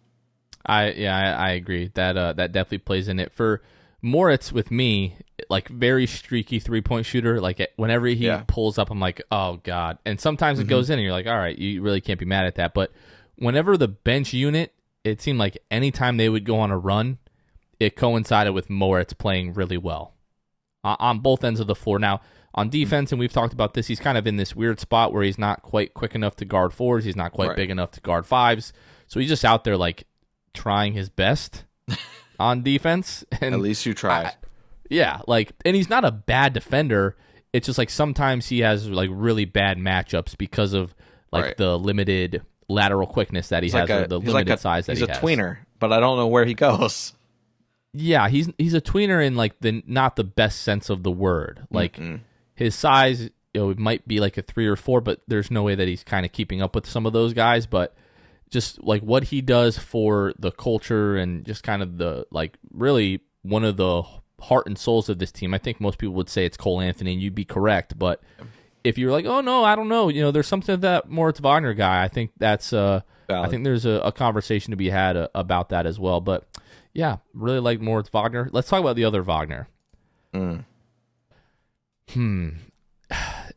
I agree that that definitely plays in it for Moritz. With me, like very streaky 3-point shooter. Like whenever he pulls up, I'm like, oh god. And sometimes it goes in, and you're like, all right, you really can't be mad at that. But whenever the bench unit, it seemed like anytime they would go on a run, it coincided with Moritz playing really well on both ends of the floor. Now, on defense, and we've talked about this, he's kind of in this weird spot where he's not quite quick enough to guard fours. He's not quite big enough to guard fives. So he's just out there like trying his best on defense. And at least you try. And he's not a bad defender. It's just like sometimes he has like really bad matchups because of like the limited lateral quickness that he has, or the limited size that he has. He's a tweener, but I don't know where he goes. Yeah, he's a tweener in like the not the best sense of the word. Like his size, it might be like a 3 or 4, but there's no way that he's kind of keeping up with some of those guys. But just like what he does for the culture and just kind of the like really one of the heart and souls of this team. I think most people would say it's Cole Anthony, and you'd be correct. But if you're like, oh no, I don't know, there's something to that Moritz Wagner guy. I think that's I think there's a conversation to be had about that as well. But yeah, really like Moritz Wagner. Let's talk about the other Wagner.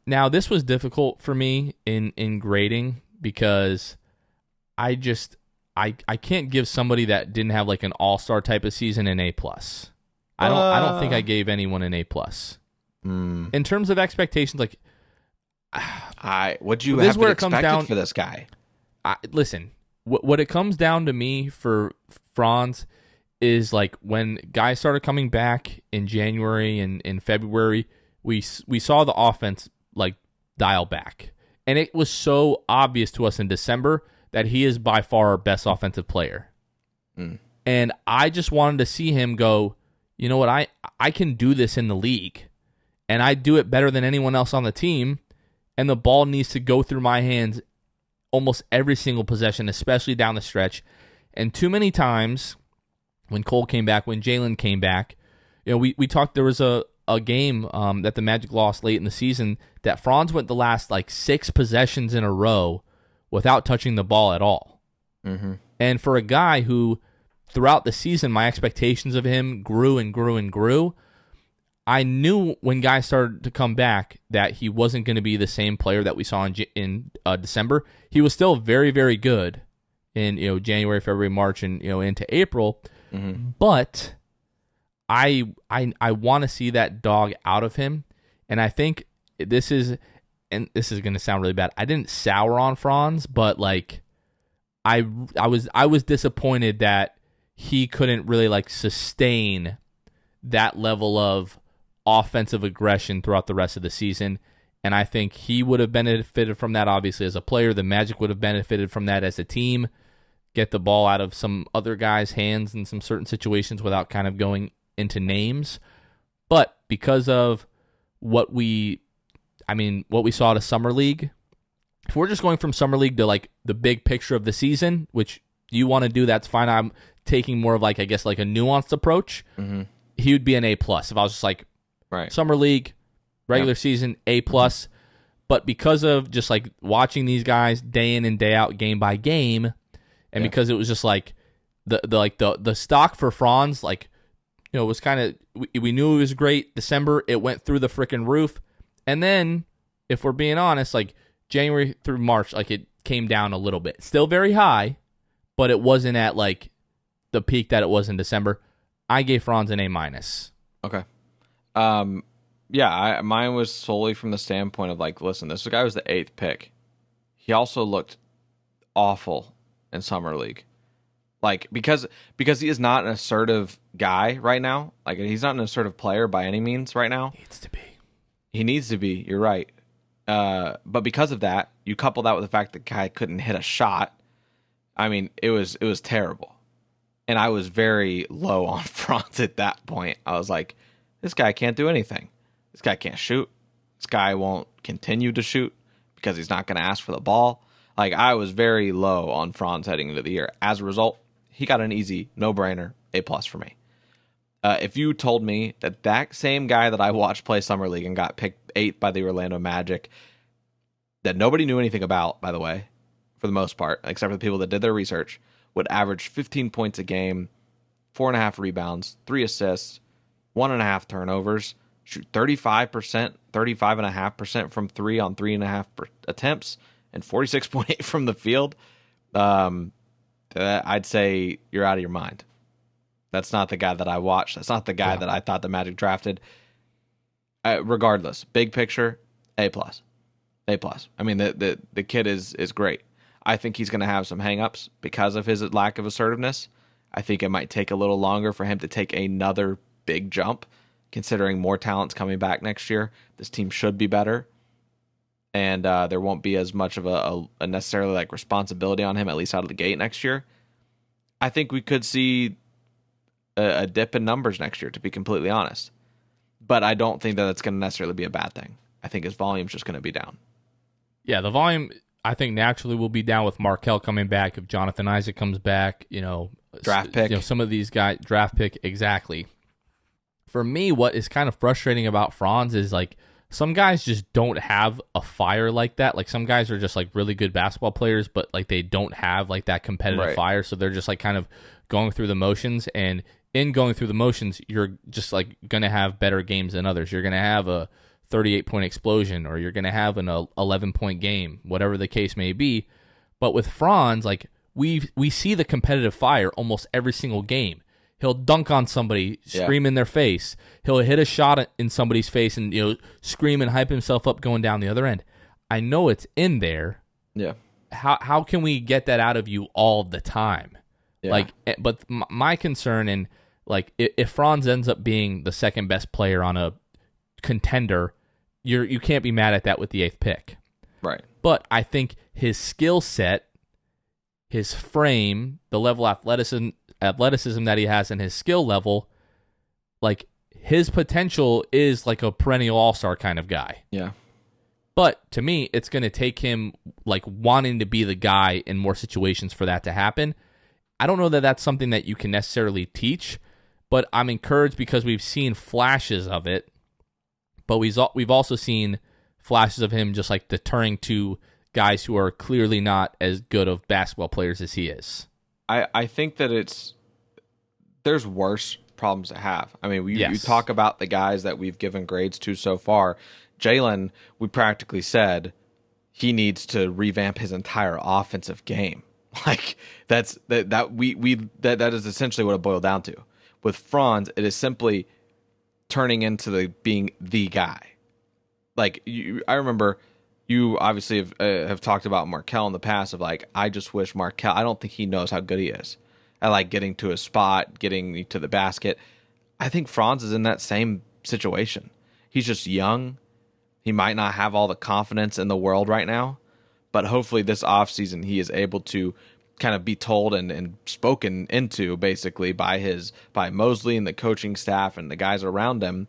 Now this was difficult for me in grading because I can't give somebody that didn't have like an all-star type of season an A+. I don't think I gave anyone an A+. In terms of expectations, like what you have expected for this guy? Listen, what it comes down to me for Franz is like when guys started coming back in January and in February, we saw the offense like dial back, and it was so obvious to us in December that he is by far our best offensive player. And I just wanted to see him go, you know what, I can do this in the league, and I do it better than anyone else on the team, and the ball needs to go through my hands almost every single possession, especially down the stretch. And too many times when Cole came back, when Jalen came back, we talked, there was a game that the Magic lost late in the season that Franz went the last like 6 possessions in a row without touching the ball at all. And for a guy who throughout the season, my expectations of him grew and grew and grew, I knew when guys started to come back that he wasn't going to be the same player that we saw in December. He was still very, very good in January, February, March, and into April. But I want to see that dog out of him, and I think this is going to sound really bad. I didn't sour on Franz, but like I was disappointed that he couldn't really like sustain that level of offensive aggression throughout the rest of the season. And I think he would have benefited from that, obviously, as a player. The Magic would have benefited from that as a team. Get the ball out of some other guys' hands in some certain situations without kind of going into names. But because of what we saw at a Summer League, if we're just going from Summer League to like the big picture of the season, which you want to do, that's fine. I'm taking more of like, I guess, like a nuanced approach. He would be an A+. If I was just like, Summer League, regular season, A+. But because of just like watching these guys day in and day out, game by game, and because it was just like the stock for Franz, like, was kind of, we knew it was great. December, it went through the freaking roof. And then, if we're being honest, like January through March, like it came down a little bit. Still very high, but it wasn't at like the peak that it was in December. I gave Franz an A-. Okay. Yeah, mine was solely from the standpoint of like, listen, this guy was the 8th pick. He also looked awful in Summer League. Like, because he is not an assertive guy right now. Like, he's not an assertive player by any means right now. He needs to be. You're right. But because of that, you couple that with the fact that the guy couldn't hit a shot. I mean, it was terrible. And I was very low on Franz at that point. I was like, this guy can't do anything. This guy can't shoot. This guy won't continue to shoot because he's not going to ask for the ball. Like, I was very low on Franz heading into the year. As a result, he got an easy, no-brainer A+ for me. If you told me that same guy that I watched play Summer League and got picked 8 by the Orlando Magic, that nobody knew anything about, by the way, for the most part, except for the people that did their research, would average 15 points a game, 4.5 rebounds, 3 assists, 1.5 turnovers, shoot 35%, 35.5% from 3 on 3.5 attempts, and 46.8 from the field, I'd say you're out of your mind. That's not the guy that I watched. That's not the guy that I thought the Magic drafted. Regardless, big picture, A+. A+. I mean, the kid is great. I think he's going to have some hangups because of his lack of assertiveness. I think it might take a little longer for him to take another big jump, considering more talent's coming back next year. This team should be better. And there won't be as much of a necessarily like responsibility on him, at least out of the gate next year. I think we could see a dip in numbers next year, to be completely honest. But I don't think that it's going to necessarily be a bad thing. I think his volume's just going to be down. Yeah, the volume, I think, naturally will be down with Markelle coming back. If Jonathan Isaac comes back, draft pick. Some of these guys, draft pick, exactly. For me, what is kind of frustrating about Franz is like, some guys just don't have a fire like that. Like, some guys are just like really good basketball players, but like they don't have like that competitive fire. So they're just like kind of going through the motions. And in going through the motions, you're just like going to have better games than others. You're going to have a 38-point explosion, or you're going to have an 11-point game, whatever the case may be. But with Franz, like we see the competitive fire almost every single game. He'll dunk on somebody, scream in their face. He'll hit a shot in somebody's face and scream and hype himself up going down the other end. I know it's in there. Yeah. How can we get that out of you all the time? Yeah. Like, but my concern, and like if Franz ends up being the second best player on a contender, you can't be mad at that with the 8th pick. Right. But I think his skill set, his frame, the level of athleticism that he has, and his skill level, like his potential is like a perennial all-star kind of guy. Yeah. But to me, it's going to take him like wanting to be the guy in more situations for that to happen. I don't know that that's something that you can necessarily teach, but I'm encouraged because we've seen flashes of it. But we've also seen flashes of him just like deterring to guys who are clearly not as good of basketball players as he is. I think that there's worse problems to have. I mean, you talk about the guys that we've given grades to so far. Jalen, we practically said he needs to revamp his entire offensive game. Like that is essentially what it boiled down to. With Franz, it is simply turning into being the guy. Like I remember you obviously have talked about Markelle in the past of like, I just wish Markelle, I don't think he knows how good he is at like getting to a spot, getting to the basket. I think Franz is in that same situation. He's just young. He might not have all the confidence in the world right now, but hopefully this offseason he is able to kind of be told and spoken into basically by Mosley and the coaching staff and the guys around him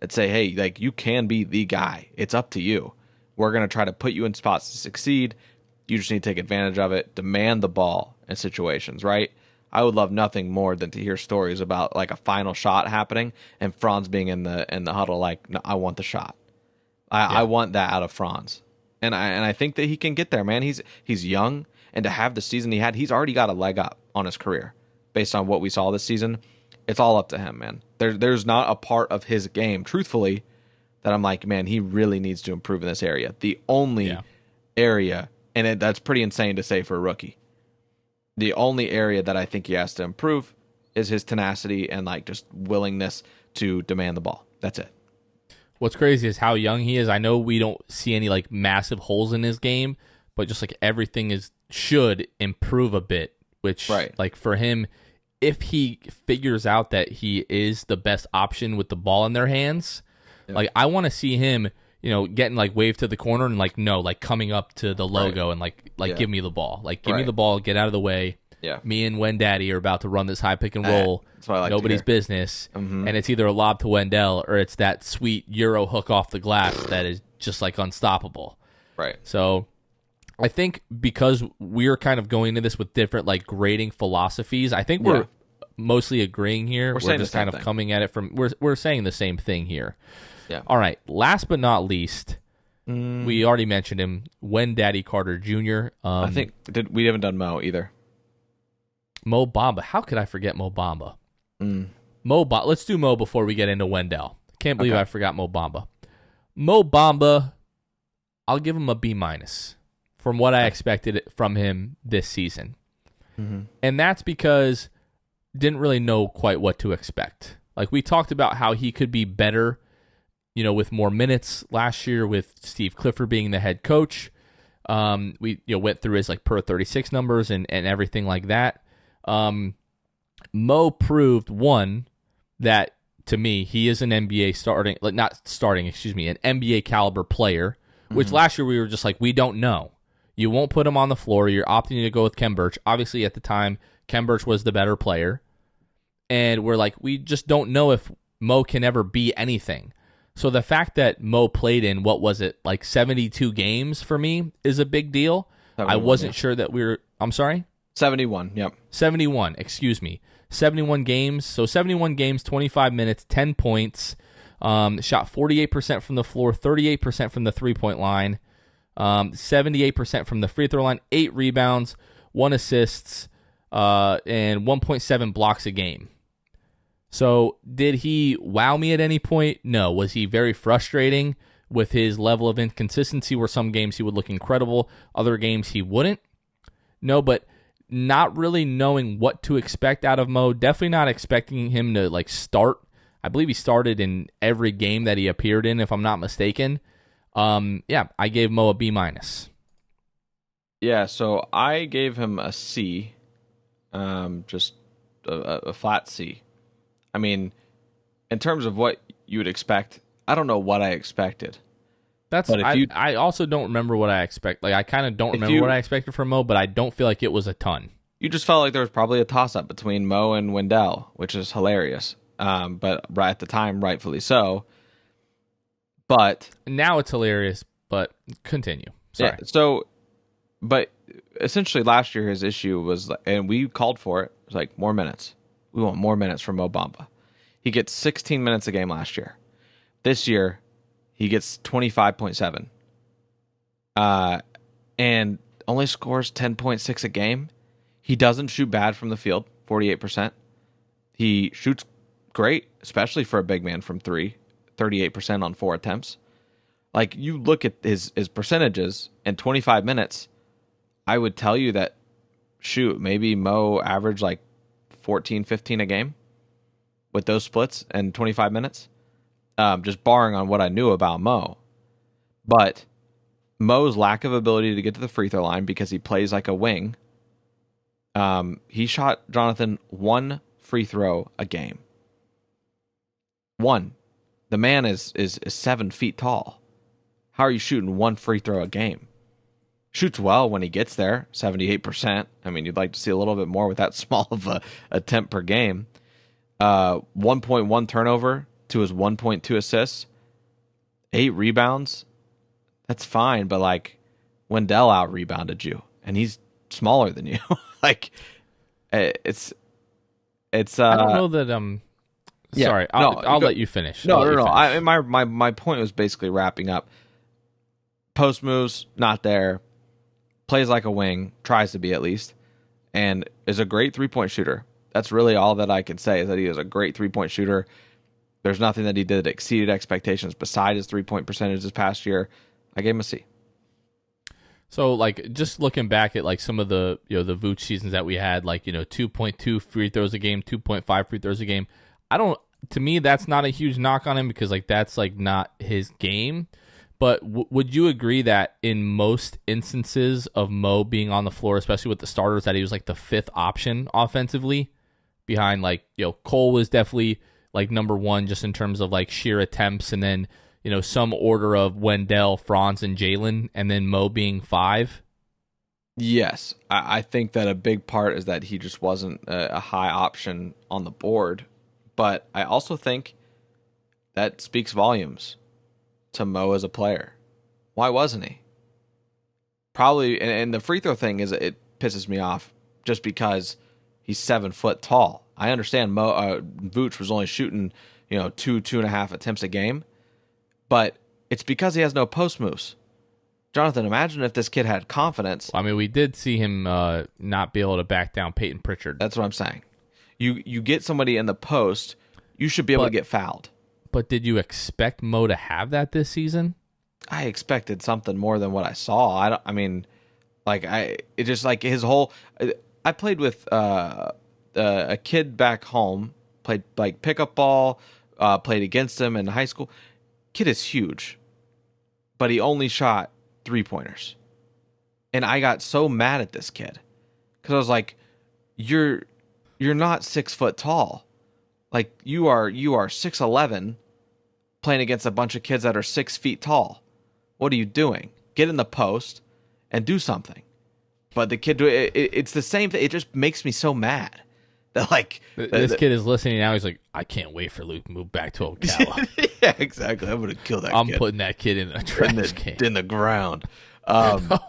and say, hey, like you can be the guy. It's up to you. We're going to try to put you in spots to succeed. You just need to take advantage of it. Demand the ball in situations, right? I would love nothing more than to hear stories about like a final shot happening and Franz being in the huddle like, no, I want the shot. I want that out of Franz. And I think that he can get there, man. He's young, and to have the season he had, he's already got a leg up on his career based on what we saw this season, it's all up to him, man. There's not a part of his game, truthfully, that I'm like, man, he really needs to improve in this area. The only area, and that's pretty insane to say for a rookie, the only area that I think he has to improve is his tenacity and like just willingness to demand the ball. That's it. What's crazy is how young he is. I know we don't see any like massive holes in his game, but just like everything should improve a bit, which like for him, if he figures out that he is the best option with the ball in their hands, like I want to see him, getting like waved to the corner and like, no, like coming up to the logo and like give me the ball, like give me the ball, get out of the way. Yeah. Me and Wendaddy are about to run this high pick and roll. That's what I like Nobody's business. And it's either a lob to Wendell or it's that sweet Euro hook off the glass that is just like unstoppable. Right. So I think because we're kind of going into this with different like grading philosophies, I think we're mostly agreeing here. We're saying just the same kind of thing. coming at it from we're saying the same thing here. Yeah. All right. Last but not least, we already mentioned him, Wendaddy Carter Jr. I think we haven't done Mo either. Mo Bamba. How could I forget Mo Bamba? Let's do Mo before we get into Wendell. Can't believe I forgot Mo Bamba. Mo Bamba, I'll give him a B- from what I expected from him this season. And that's because didn't really know quite what to expect. Like we talked about how he could be better, with more minutes last year with Steve Clifford being the head coach. We went through his like per 36 numbers and everything like that. Mo proved that to me he is an NBA an NBA caliber player, which last year we were just like, we don't know. You won't put him on the floor. You're opting to go with Kem Birch. Obviously at the time, Kem Birch was the better player. And we're like, we just don't know if Mo can ever be anything. So the fact that Mo played in, what was it, like 72 games for me is a big deal. I wasn't sure that I'm sorry? 71, yep. 71, excuse me. 71 games. So 71 games, 25 minutes, 10 points. Shot 48% from the floor, 38% from the three-point line, 78% from the free throw line, 8 rebounds, 1 assists, and 1.7 blocks a game. So did he wow me at any point? No. Was he very frustrating with his level of inconsistency where some games he would look incredible, other games he wouldn't? No, but not really knowing what to expect out of Mo, definitely not expecting him to like start. I believe he started in every game that he appeared in, if I'm not mistaken. I gave Mo a B-. Yeah, so I gave him a C, just a flat C. I mean, in terms of what you would expect, I don't know what I expected. I also don't remember what I expect. Like I kind of don't remember what I expected from Mo, but I don't feel like it was a ton. You just felt like there was probably a toss-up between Mo and Wendell, which is hilarious. But right at the time, rightfully so. But now it's hilarious. But continue. Sorry. Yeah, but essentially last year his issue was, and we called for it. It was like more minutes. We want more minutes from Mo Bamba. He gets 16 minutes a game last year. This year, he gets 25.7. And only scores 10.6 a game. He doesn't shoot bad from the field, 48%. He shoots great, especially for a big man from 3, 38% on 4 attempts. Like, you look at his percentages in 25 minutes, I would tell you that, maybe Mo averaged like 14, 15 a game with those splits and 25 minutes. Just barring on what I knew about Mo. But Mo's lack of ability to get to the free throw line because he plays like a wing. He shot, Jonathan, 1 free throw a game. 1. The man is 7 feet tall. How are you shooting 1 free throw a game? Shoots well when he gets there, 78%. I mean, you'd like to see a little bit more with that small of a attempt per game. 1.1 turnover to his 1.2 assists. 8 rebounds. That's fine, but like Wendell out-rebounded you, and he's smaller than you. Like, it's. I don't know that. Sorry, I'll let you finish. No. My point was basically wrapping up. Post moves, not there. Plays like a wing, tries to be at least, and is a great 3-point shooter. That's really all that I can say, is that he is a great 3-point shooter. There's nothing that he did that exceeded expectations beside his 3-point percentage this past year. I gave him a C. So, like, just looking back at, like, some of the, the Vooch seasons that we had, like, 2.2 free throws a game, 2.5 free throws a game. To me, that's not a huge knock on him because, like, that's, like, not his game. But would you agree that in most instances of Mo being on the floor, especially with the starters, that he was, like, the fifth option offensively behind, like, Cole was definitely, like, number one just in terms of, like, sheer attempts, and then, some order of Wendell, Franz, and Jalen, and then Mo being 5? Yes. I think that a big part is that he just wasn't a high option on the board. But I also think that speaks volumes to Mo as a player. Why wasn't he? Probably, and the free throw thing it pisses me off just because he's 7 foot tall. I understand Vooch was only shooting, 2.5 attempts a game. But it's because he has no post moves. Jonathan, imagine if this kid had confidence. Well, I mean, we did see him not be able to back down Peyton Pritchard. That's what I'm saying. You get somebody in the post, you should be able to get fouled. But did you expect Mo to have that this season? I expected something more than what I saw. It just like his whole. I played with a kid back home. Played like pickup ball. Played against him in high school. Kid is huge, but he only shot 3-pointers, and I got so mad at this kid because I was like, "You're not 6 foot tall, like you are 6'11", playing against a bunch of kids that are 6 feet tall. What are you doing? Get in the post and do something." But the kid, it's the same thing. It just makes me so mad. Like this kid is listening now. He's like, I can't wait for Luke to move back to Ocala. Yeah, exactly. I'm gonna kill that. I'm putting that kid in a trash can in the ground. But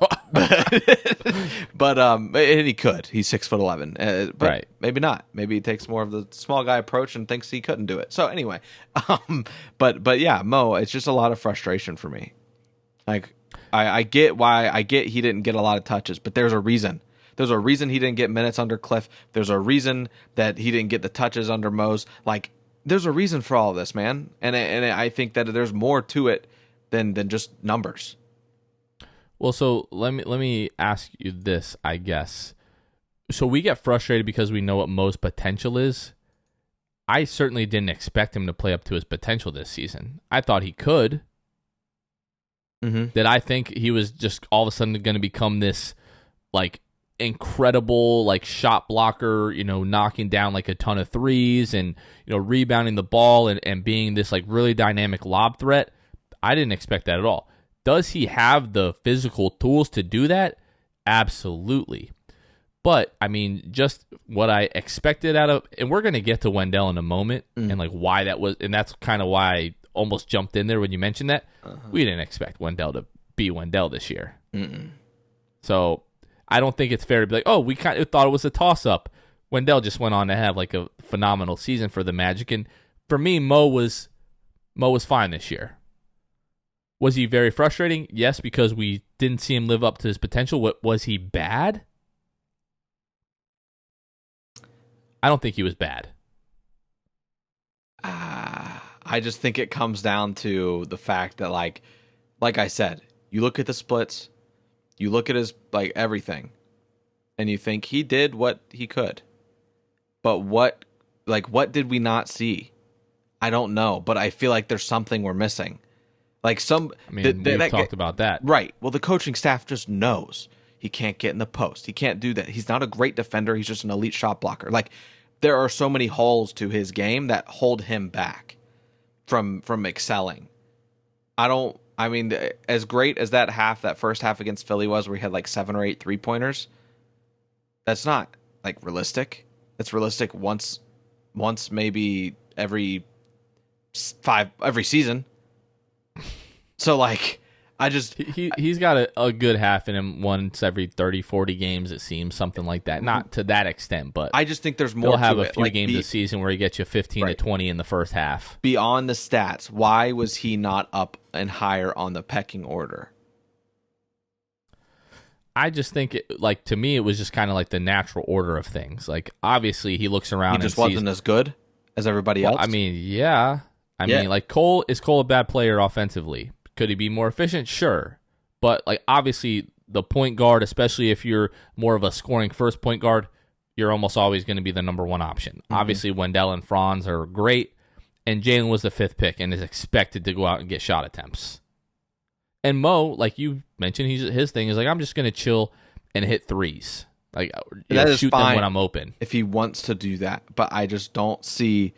and he could. He's 6'11". But right. Maybe not. Maybe he takes more of the small guy approach and thinks he couldn't do it. So anyway, but yeah, Mo. It's just a lot of frustration for me. Like I get he didn't get a lot of touches, but there's a reason. There's a reason he didn't get minutes under Cliff. There's a reason that he didn't get the touches under Mose. Like, there's a reason for all of this, man. And I think that there's more to it than just numbers. Well, so let me ask you this, I guess. So we get frustrated because we know what Mo's potential is. I certainly didn't expect him to play up to his potential this season. I thought he could. Mm-hmm. Did I think he was just all of a sudden going to become this, like, incredible, like, shot blocker, knocking down like a ton of threes and, rebounding the ball and being this, like, really dynamic lob threat? I didn't expect that at all. Does he have the physical tools to do that? Absolutely. But, I mean, just what I expected out of, and we're going to get to Wendell in a moment and, like, why that was, and that's kind of why I almost jumped in there when you mentioned that. We didn't expect Wendell to be Wendell this year. Mm-mm. So I don't think it's fair to be like, oh, we kind of thought it was a toss-up. Wendell just went on to have like a phenomenal season for the Magic, and for me, Mo was fine this year. Was he very frustrating? Yes, because we didn't see him live up to his potential. Was he bad? I don't think he was bad. I just think it comes down to the fact that, like I said, you look at the splits, you look at his, like, everything, and you think he did what he could. But what did we not see? I don't know, but I feel like there's something we're missing. Like we've talked about that. Right. Well, the coaching staff just knows he can't get in the post. He can't do that. He's not a great defender. He's just an elite shot blocker. Like, there are so many holes to his game that hold him back from excelling. As great as that first half against Philly was, where he had like 7 or 8 3-pointers, that's not, like, realistic. It's realistic once maybe every season. So, like, I just... He's got a good half in him once every 30, 40 games, it seems, something like that. Not to that extent, but... I just think there's more to it. He'll have a few games this season where he gets you 15 to 20 in the first half. Beyond the stats, why was he not up and higher on the pecking order? I just think, to me, it was just kind of like the natural order of things. Like, obviously, he looks around He just and wasn't as good as everybody else. I mean, yeah. I mean, like, is Cole a bad player offensively? Could he be more efficient? Sure. But, like, obviously, the point guard, especially if you're more of a scoring first point guard, you're almost always going to be the number one option. Mm-hmm. Obviously, Wendell and Franz are great, and Jalen was the 5th pick and is expected to go out and get shot attempts. And Mo, like you mentioned, his thing is like, I'm just going to chill and hit threes. Like, shoot them when I'm open. If he wants to do that, but I just don't see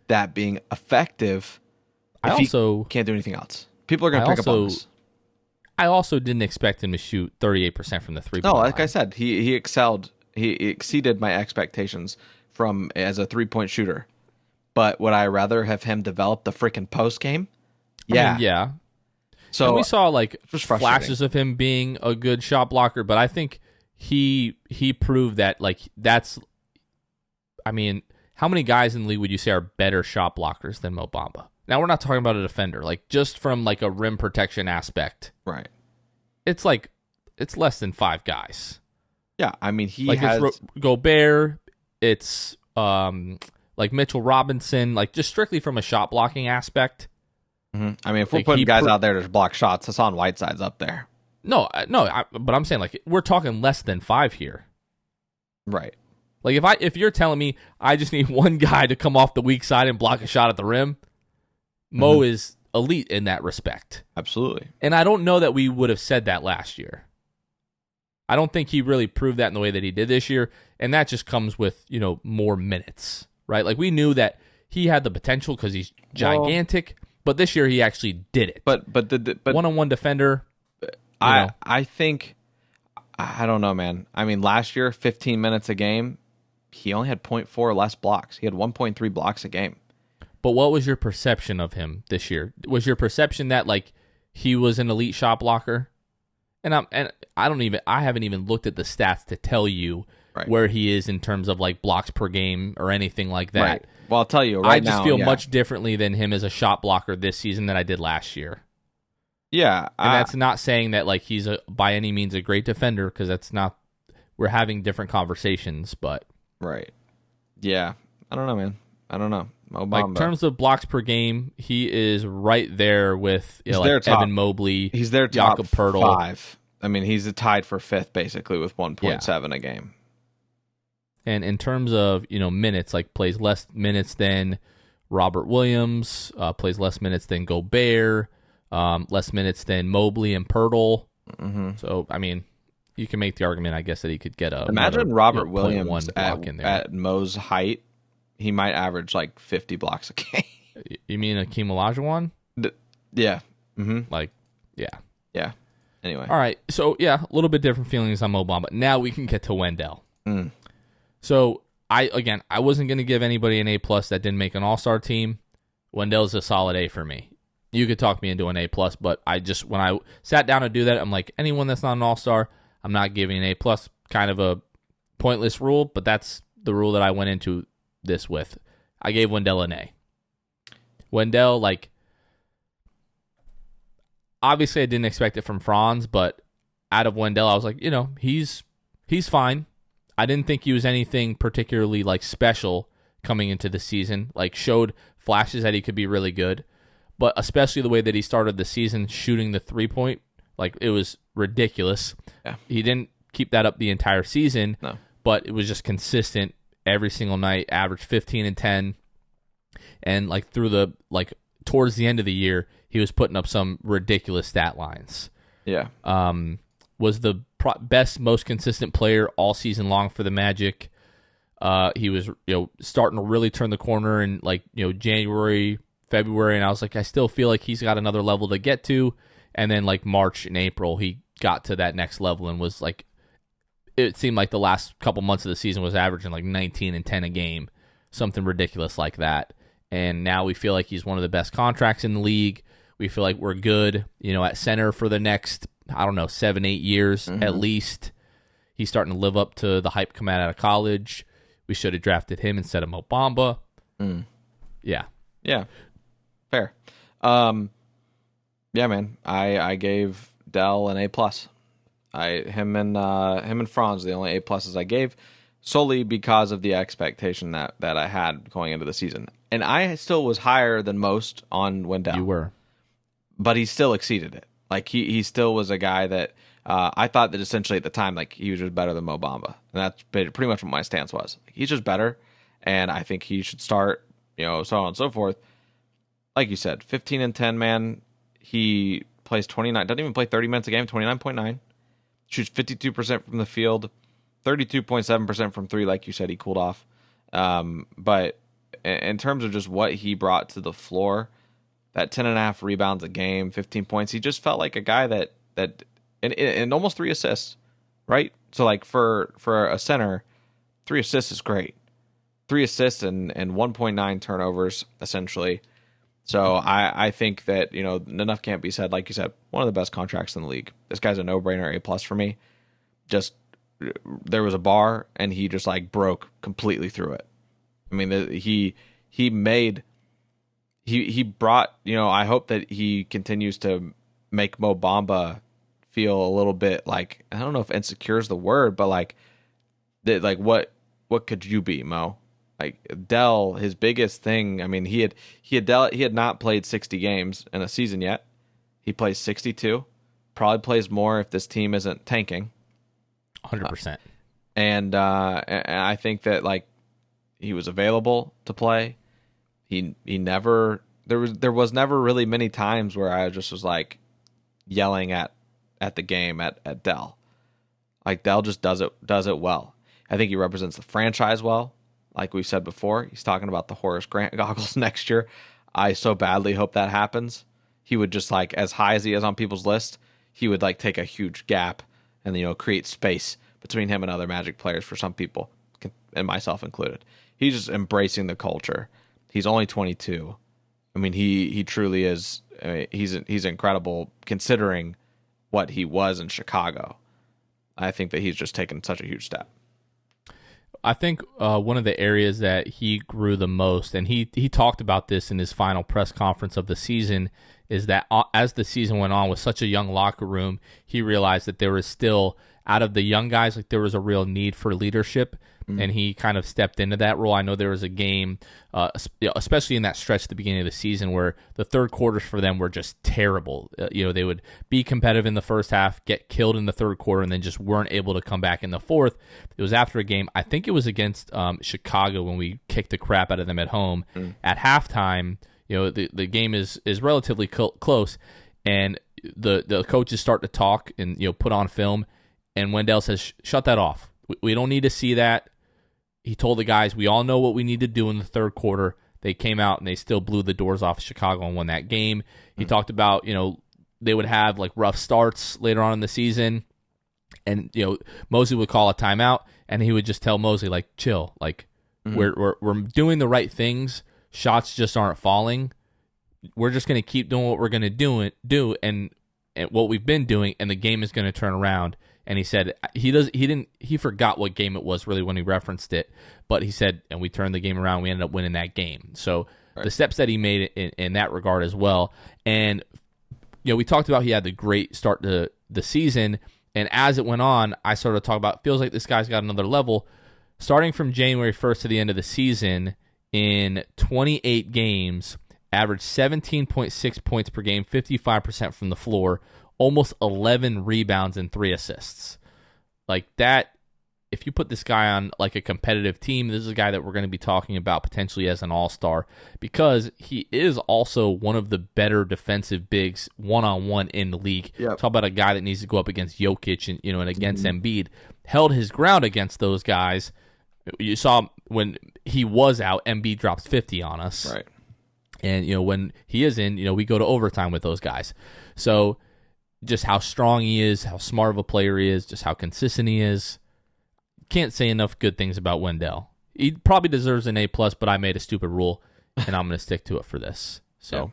that being effective if he can't do anything else. People are going to pick up on this. I also didn't expect him to shoot 38% from the three-point line. No, like I said, he excelled. He exceeded my expectations as a three-point shooter. But would I rather have him develop the freaking post game? Yeah. I mean, yeah. So and we saw like flashes of him being a good shot blocker, but I think he proved that like that's. I mean, how many guys in the league would you say are better shot blockers than Mo Bamba? Now we're not talking about a defender, like just from like a rim protection aspect, right? It's less than 5 guys. Yeah, I mean it's Gobert. It's like Mitchell Robinson, like just strictly from a shot blocking aspect. Mm-hmm. I mean, if we're putting guys out there to block shots, Hassan Whiteside's up there. But I'm saying like we're talking less than 5 here, right? Like if you're telling me I just need one guy to come off the weak side and block a shot at the rim, Mo is elite in that respect. Absolutely. And I don't know that we would have said that last year. I don't think he really proved that in the way that he did this year, and that just comes with more minutes, right? Like we knew that he had the potential because he's gigantic. But this year he actually did it. But one-on-one defender. I think I don't know, man. I mean, last year 15 minutes a game, he only had 0.4 less blocks. He had 1.3 blocks a game. But what was your perception of him this year? Was your perception that like he was an elite shot blocker? And I haven't even looked at the stats to tell you where he is in terms of like blocks per game or anything like that. Right. Well, I'll tell you I just feel much differently than him as a shot blocker this season than I did last year. Yeah. And that's not saying that like he's by any means a great defender, because that's not. We're having different conversations, but right. Yeah. I don't know, man. I don't know. Like in terms of blocks per game, he is right there with like Evan Mobley. He's their top Jakob Poeltl. 5. I mean, he's tied for 5th basically with 1.7 a game. And in terms of minutes, like plays less minutes than Robert Williams, plays less minutes than Gobert, less minutes than Mobley and Poeltl. Mm-hmm. So I mean, you can make the argument, I guess, that he could get imagine Robert Williams at Mo's height. He might average like 50 blocks a game. You mean Akeem Olajuwon? Yeah. Mm-hmm. Like, yeah. Yeah. Anyway. All right. So yeah, a little bit different feelings on Mo Bamba. Now we can get to Wendell. So I wasn't going to give anybody an A+ that didn't make an All-Star team. Wendell's a solid A for me. You could talk me into an A+, but when I sat down to do that, I'm like, anyone that's not an All-Star, I'm not giving an A+. Kind of a pointless rule, but that's the rule that I went into this with. I gave Wendell an A. Wendell, like, obviously I didn't expect it from Franz, but out of Wendell, I was like, he's fine. I didn't think he was anything particularly like special coming into the season. Like showed flashes that he could be really good, but especially the way that he started the season shooting the 3-point, like it was ridiculous. Yeah. He didn't keep that up the entire season, no, but it was just consistent every single night. Averaged 15 and 10, and like towards the end of the year, he was putting up some ridiculous stat lines. Yeah. Was the best, most consistent player all season long for the Magic. He was, starting to really turn the corner in January, February, and I was like, I still feel like he's got another level to get to. And then like March and April, he got to that next level and was like, it seemed like the last couple months of the season was averaging like 19 and 10 a game, something ridiculous like that. And now we feel like he's one of the best contracts in the league. We feel like we're good, at center for the next, 7-8 years at least. He's starting to live up to the hype coming out of college. We should have drafted him instead of Mo Bamba. Yeah. Yeah. Fair. Yeah, man. I gave Dell an A+. Him and Franz, the only A-pluses I gave, solely because of the expectation that I had going into the season. And I still was higher than most on Wendell. You were. But he still exceeded it. Like, he still was a guy that I thought that essentially at the time, like, he was just better than Mo Bamba. And that's pretty much what my stance was. He's just better, and I think he should start, so on and so forth. Like you said, 15 and 10, man. He plays 29, doesn't even play 30 minutes a game, 29.9. Shoots 52% from the field, 32.7% from three, like you said, he cooled off. But in terms of just what he brought to the floor, that 10.5 rebounds a game, 15 points, he just felt like a guy that and almost 3 assists, right? So, like, for a center, 3 assists is great. 3 assists and 1.9 turnovers, essentially. So I think that, enough can't be said. Like you said, one of the best contracts in the league. This guy's a no-brainer, A+ for me. Just, there was a bar, and he just, like, broke completely through it. I mean, he brought, I hope that he continues to make Mo Bamba feel a little bit like, I don't know if insecure is the word, but like what could you be, Mo? Like, Dell, his biggest thing, I mean, he had not played 60 games in a season yet. He plays 62. Probably plays more if this team isn't tanking. 100%. And I think that, like, he was available to play. He never, there was never really many times where I just was like yelling at the game at Dell. Like, Dell just does it well. I think he represents the franchise well. Like we said before, he's talking about the Horace Grant goggles next year. I so badly hope that happens. He would just, like, as high as he is on people's list, he would, like, take a huge gap and, create space between him and other Magic players for some people, and myself included. He's just embracing the culture. He's only 22. I mean, he truly is. He's incredible considering what he was in Chicago. I think that he's just taken such a huge step. I think one of the areas that he grew the most, and he talked about this in his final press conference of the season, is that as the season went on with such a young locker room, he realized that there was still, out of the young guys, like, there was a real need for leadership, and he kind of stepped into that role. I know there was a game, especially in that stretch at the beginning of the season, where the third quarters for them were just terrible. They would be competitive in the first half, get killed in the third quarter, and then just weren't able to come back in the fourth. It was after a game, I think it was against Chicago, when we kicked the crap out of them at home. At halftime, the game is relatively close, and the coaches start to talk and put on film, and Wendell says, "Shut that off. We don't need to see that." He told the guys, "We all know what we need to do in the third quarter." They came out and they still blew the doors off Chicago and won that game. He talked about, they would have, like, rough starts later on in the season, and Mosley would call a timeout, and he would just tell Mosley, like, chill, like, we're doing the right things. Shots just aren't falling. We're just going to keep doing what we're going to do and what we've been doing, and the game is going to turn around. And he said he forgot what game it was really when he referenced it, but he said, and we turned the game around. We ended up winning that game. So the steps that he made in that regard as well. And we talked about he had the great start to the season, and as it went on, I started to talk about, feels like this guy's got another level. Starting from January 1st to the end of the season, in 28 games, averaged 17.6 points per game, 55% from the floor, almost 11 rebounds and 3 assists. Like, that, if you put this guy on, like, a competitive team, this is a guy that we're going to be talking about potentially as an all-star, because he is also one of the better defensive bigs one-on-one in the league. Yep. Talk about a guy that needs to go up against Jokic and against Embiid. Held his ground against those guys. You saw when he was out, Embiid drops 50 on us. Right. And, when he is in, we go to overtime with those guys. So just how strong he is, how smart of a player he is, just how consistent he is. Can't say enough good things about Wendell. He probably deserves an A+, but I made a stupid rule, and I'm going to stick to it for this. So. Yeah.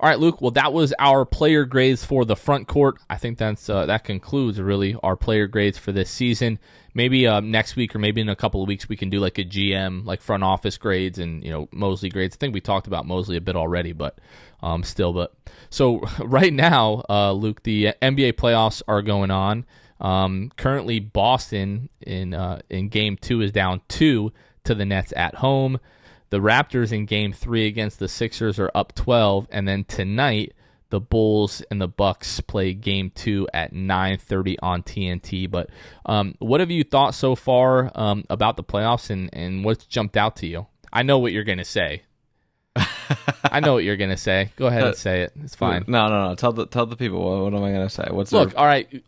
All right, Luke. Well, that was our player grades for the front court. I think that concludes really our player grades for this season. Maybe next week or maybe in a couple of weeks we can do like a GM, like front office grades and Mosley grades. I think we talked about Mosley a bit already, but still. But so right now, Luke, the NBA playoffs are going on. Currently, Boston in Game 2 is down 2 to the Nets at home. The Raptors in Game 3 against the Sixers are up 12, and then tonight the Bulls and the Bucks play Game 2 at 9:30 on TNT. But what have you thought so far about the playoffs, and what's jumped out to you? I know what you're going to say. I know what you're going to say. Go ahead and say it. It's fine. No. Tell the people. What am I going to say? All right.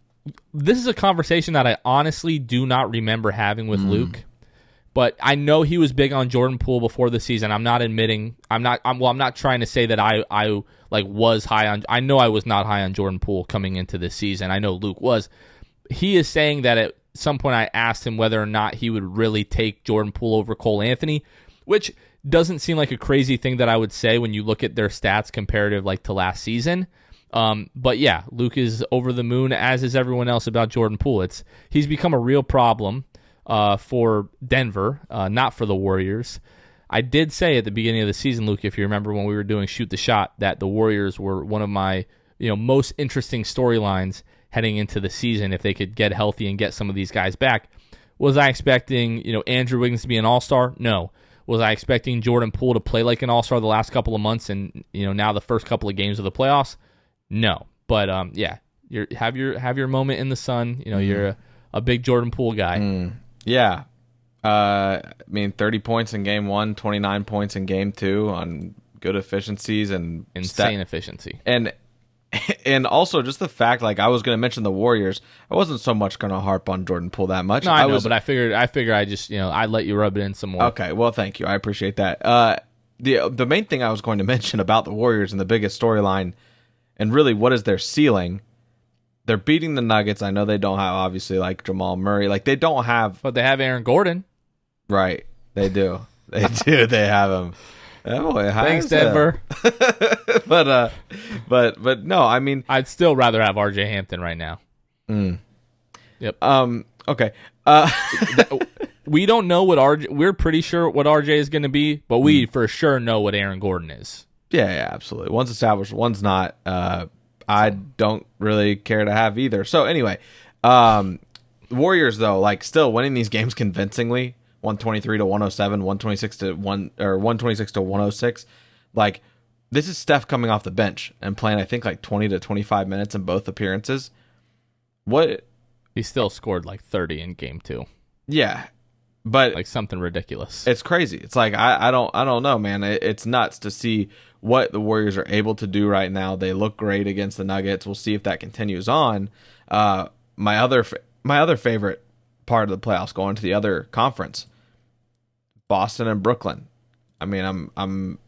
This is a conversation that I honestly do not remember having with Luke. But I know he was big on Jordan Poole before the season. I'm not trying to say that I was high on. I know I was not high on Jordan Poole coming into this season. I know Luke was. He is saying that at some point I asked him whether or not he would really take Jordan Poole over Cole Anthony, which doesn't seem like a crazy thing that I would say when you look at their stats comparative like to last season. But yeah, Luke is over the moon, as is everyone else, about Jordan Poole. He's become a real problem for Denver, not for the Warriors. I did say at the beginning of the season, Luke, if you remember when we were doing Shoot the Shot, that the Warriors were one of my most interesting storylines heading into the season if they could get healthy and get some of these guys back. Was I expecting Andrew Wiggins to be an all-star? No. Was I expecting Jordan Poole to play like an all-star the last couple of months and now the first couple of games of the playoffs? No. But yeah, have your moment in the sun. You're a big Jordan Poole guy. Yeah. 30 points in Game 1, 29 points in Game 2 on good efficiencies and insane efficiency. And also just the fact, I was going to mention the Warriors. I wasn't so much going to harp on Jordan Poole that much. No, I know, but I figured I just, I'd let you rub it in some more. Okay, well, thank you. I appreciate that. The main thing I was going to mention about the Warriors and the biggest storyline, and really what is their ceiling, they're beating the Nuggets. I know they don't have, obviously, Jamal Murray. They don't have... But they have Aaron Gordon. Right. They do. They do. They have him. Oh, thanks, Denver. but no, I mean... I'd still rather have RJ Hampton right now. Yep. Okay. We don't know what RJ... We're pretty sure what RJ is going to be, but we for sure know what Aaron Gordon is. Yeah, absolutely. One's established, one's not. I don't really care to have either. So anyway, Warriors though, still winning these games convincingly, 123 to 107, 126 to 126 to 106. This is Steph coming off the bench and playing, I think, 20 to 25 minutes in both appearances. What? He still scored 30 in Game 2. Yeah, but something ridiculous. It's crazy. It's I don't know, man. It's nuts to see what the Warriors are able to do right now. They look great against the Nuggets. We'll see if that continues on. My other favorite part of the playoffs, going to the other conference, Boston and Brooklyn. I mean, I'm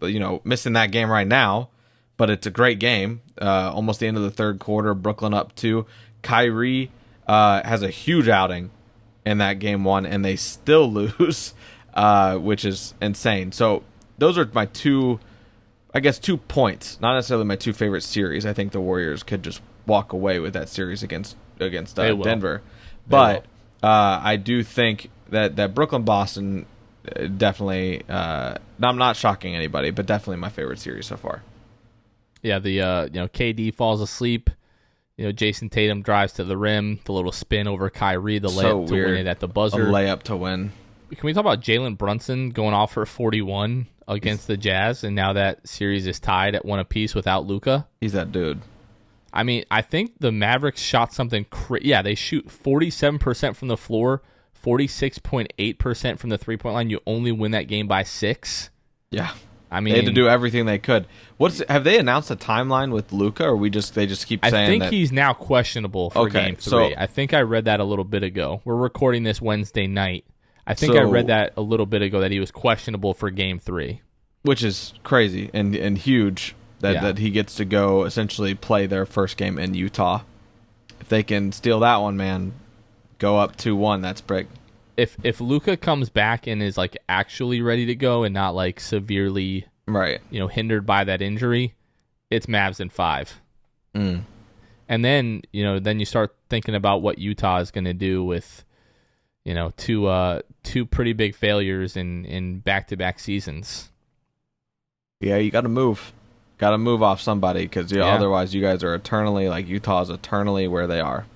missing that game right now, but it's a great game. Almost the end of the third quarter, Brooklyn up 2. Kyrie has a huge outing in that Game 1, and they still lose, which is insane. So those are my 2 points. Not necessarily my 2 favorite series. I think the Warriors could just walk away with that series against Denver. But I do think that Brooklyn-Boston definitely, I'm not shocking anybody, but definitely my favorite series so far. Yeah, the KD falls asleep. Jason Tatum drives to the rim, the little spin over Kyrie, the layup to win it at the buzzer. A layup to win. Can we talk about Jalen Brunson going off for 41 against the Jazz, and now that series is tied at 1 apiece without Luka? He's that dude. I mean, I think the Mavericks shot something crazy. Yeah, they shoot 47% from the floor, 46.8% from the three-point line. You only win that game by 6. Yeah. I mean, they had to do everything they could. Have they announced a timeline with Luka, or they just keep saying that? I think he's now questionable for Game 3. So, I think I read that a little bit ago. We're recording this Wednesday night. I think I read that a little bit ago that he was questionable for Game 3. Which is crazy and huge that he gets to go essentially play their first game in Utah. If they can steal that one, man, go up 2-1, that's big. If Luka comes back and is actually ready to go and not severely right, hindered by that injury, it's Mavs in 5. Mm. And then, then you start thinking about what Utah is going to do with, two pretty big failures in back-to-back seasons. Yeah, you got to move. Got to move off somebody because otherwise you guys are eternally, like Utah's eternally where they are.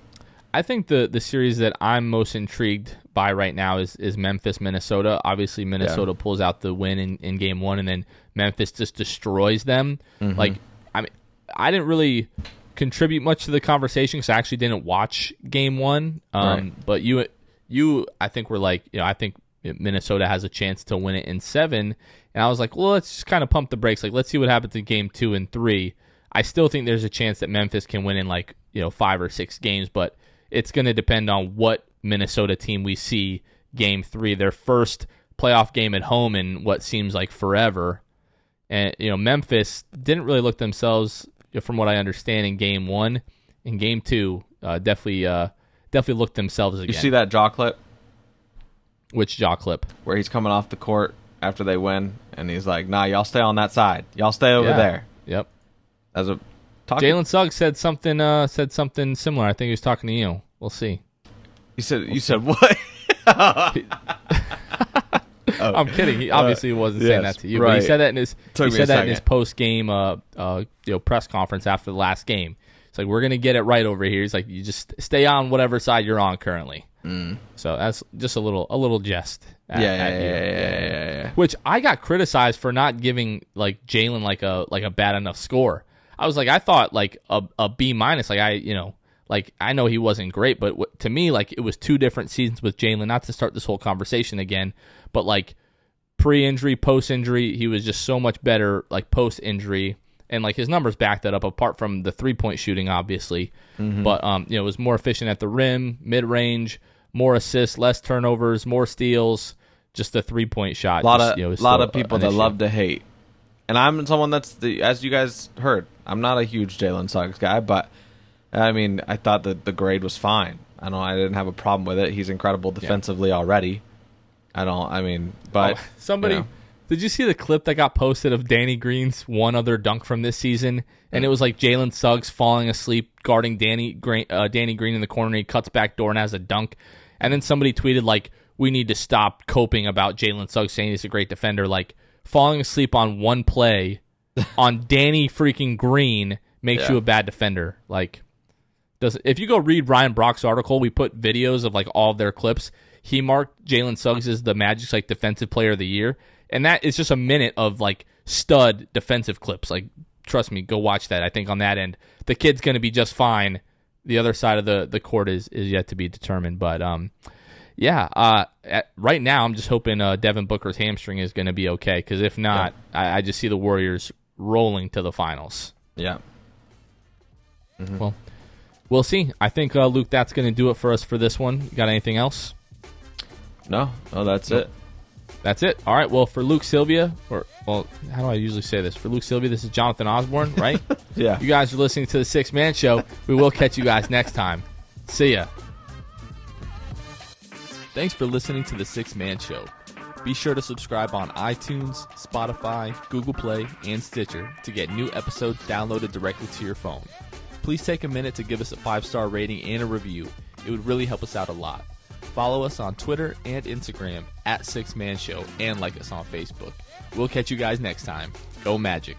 I think the series that I'm most intrigued by right now is Memphis, Minnesota. Obviously, Minnesota pulls out the win in game 1, and then Memphis just destroys them. Mm-hmm. Like, I mean, I didn't really contribute much to the conversation because I actually didn't watch game 1. Right. But you, I think were like, I think Minnesota has a chance to win it in 7. And I was like, well, let's just kind of pump the brakes. Like, let's see what happens in game 2 and 3. I still think there's a chance that Memphis can win in 5 or 6 games, but it's going to depend on what Minnesota team we see game 3, their first playoff game at home in what seems like forever. And, Memphis didn't really look themselves, from what I understand, in game 1. In game 2, definitely looked themselves again. You see that jaw clip? Which jaw clip? Where he's coming off the court after they win, and he's like, nah, y'all stay on that side. Y'all stay over there. Yep. Jalen Suggs said something similar. I think he was talking to you. We'll see. You said what? I'm kidding. He obviously wasn't saying that to you, but he said that in his post game press conference after the last game. It's like, we're gonna get it right over here. He's like, you just stay on whatever side you're on currently. So that's just a little jest. Yeah. Which I got criticized for not giving Jalen like a bad enough score. I was like, I thought a B-. I know he wasn't great, but to me, it was 2 different seasons with Jalen. Not to start this whole conversation again, but pre-injury, post-injury, he was just so much better. Post-injury, and his numbers back that up. Apart from the 3-point shooting, obviously, but it was more efficient at the rim, mid-range, more assists, less turnovers, more steals. Just the 3-point shot. A lot of people that love to hate. And I'm someone as you guys heard, I'm not a huge Jalen Suggs guy, but I mean, I thought that the grade was fine. I didn't have a problem with it. He's incredible defensively already. Did you see the clip that got posted of Danny Green's one other dunk from this season? And it was Jalen Suggs falling asleep guarding Danny Green in the corner. He cuts back door and has a dunk. And then somebody tweeted we need to stop coping about Jalen Suggs saying he's a great defender. Falling asleep on one play on Danny freaking Green makes you a bad defender. If you go read Ryan Brock's article, we put videos of all of their clips. He marked Jalen Suggs as the Magic's defensive player of the year, and that is just a minute of stud defensive clips. Trust me, go watch that. I think on that end, the kid's going to be just fine. The other side of the court is yet to be determined, but right now I'm just hoping Devin Booker's hamstring is going to be okay, because if not, I just see the Warriors rolling to the finals. Yeah. Mm-hmm. Well, we'll see. I think, Luke, that's going to do it for us for this one. You got anything else? No, that's it. That's it. All right. Well, for Luke Sylvia, how do I usually say this? For Luke Sylvia, this is Jonathan Osborne, right? Yeah. You guys are listening to the Six Man Show. We will catch you guys next time. See ya. Thanks for listening to the Six Man Show. Be sure to subscribe on iTunes, Spotify, Google Play, and Stitcher to get new episodes downloaded directly to your phone. Please take a minute to give us a 5-star rating and a review. It would really help us out a lot. Follow us on Twitter and Instagram @6manshow and like us on Facebook. We'll catch you guys next time. Go Magic.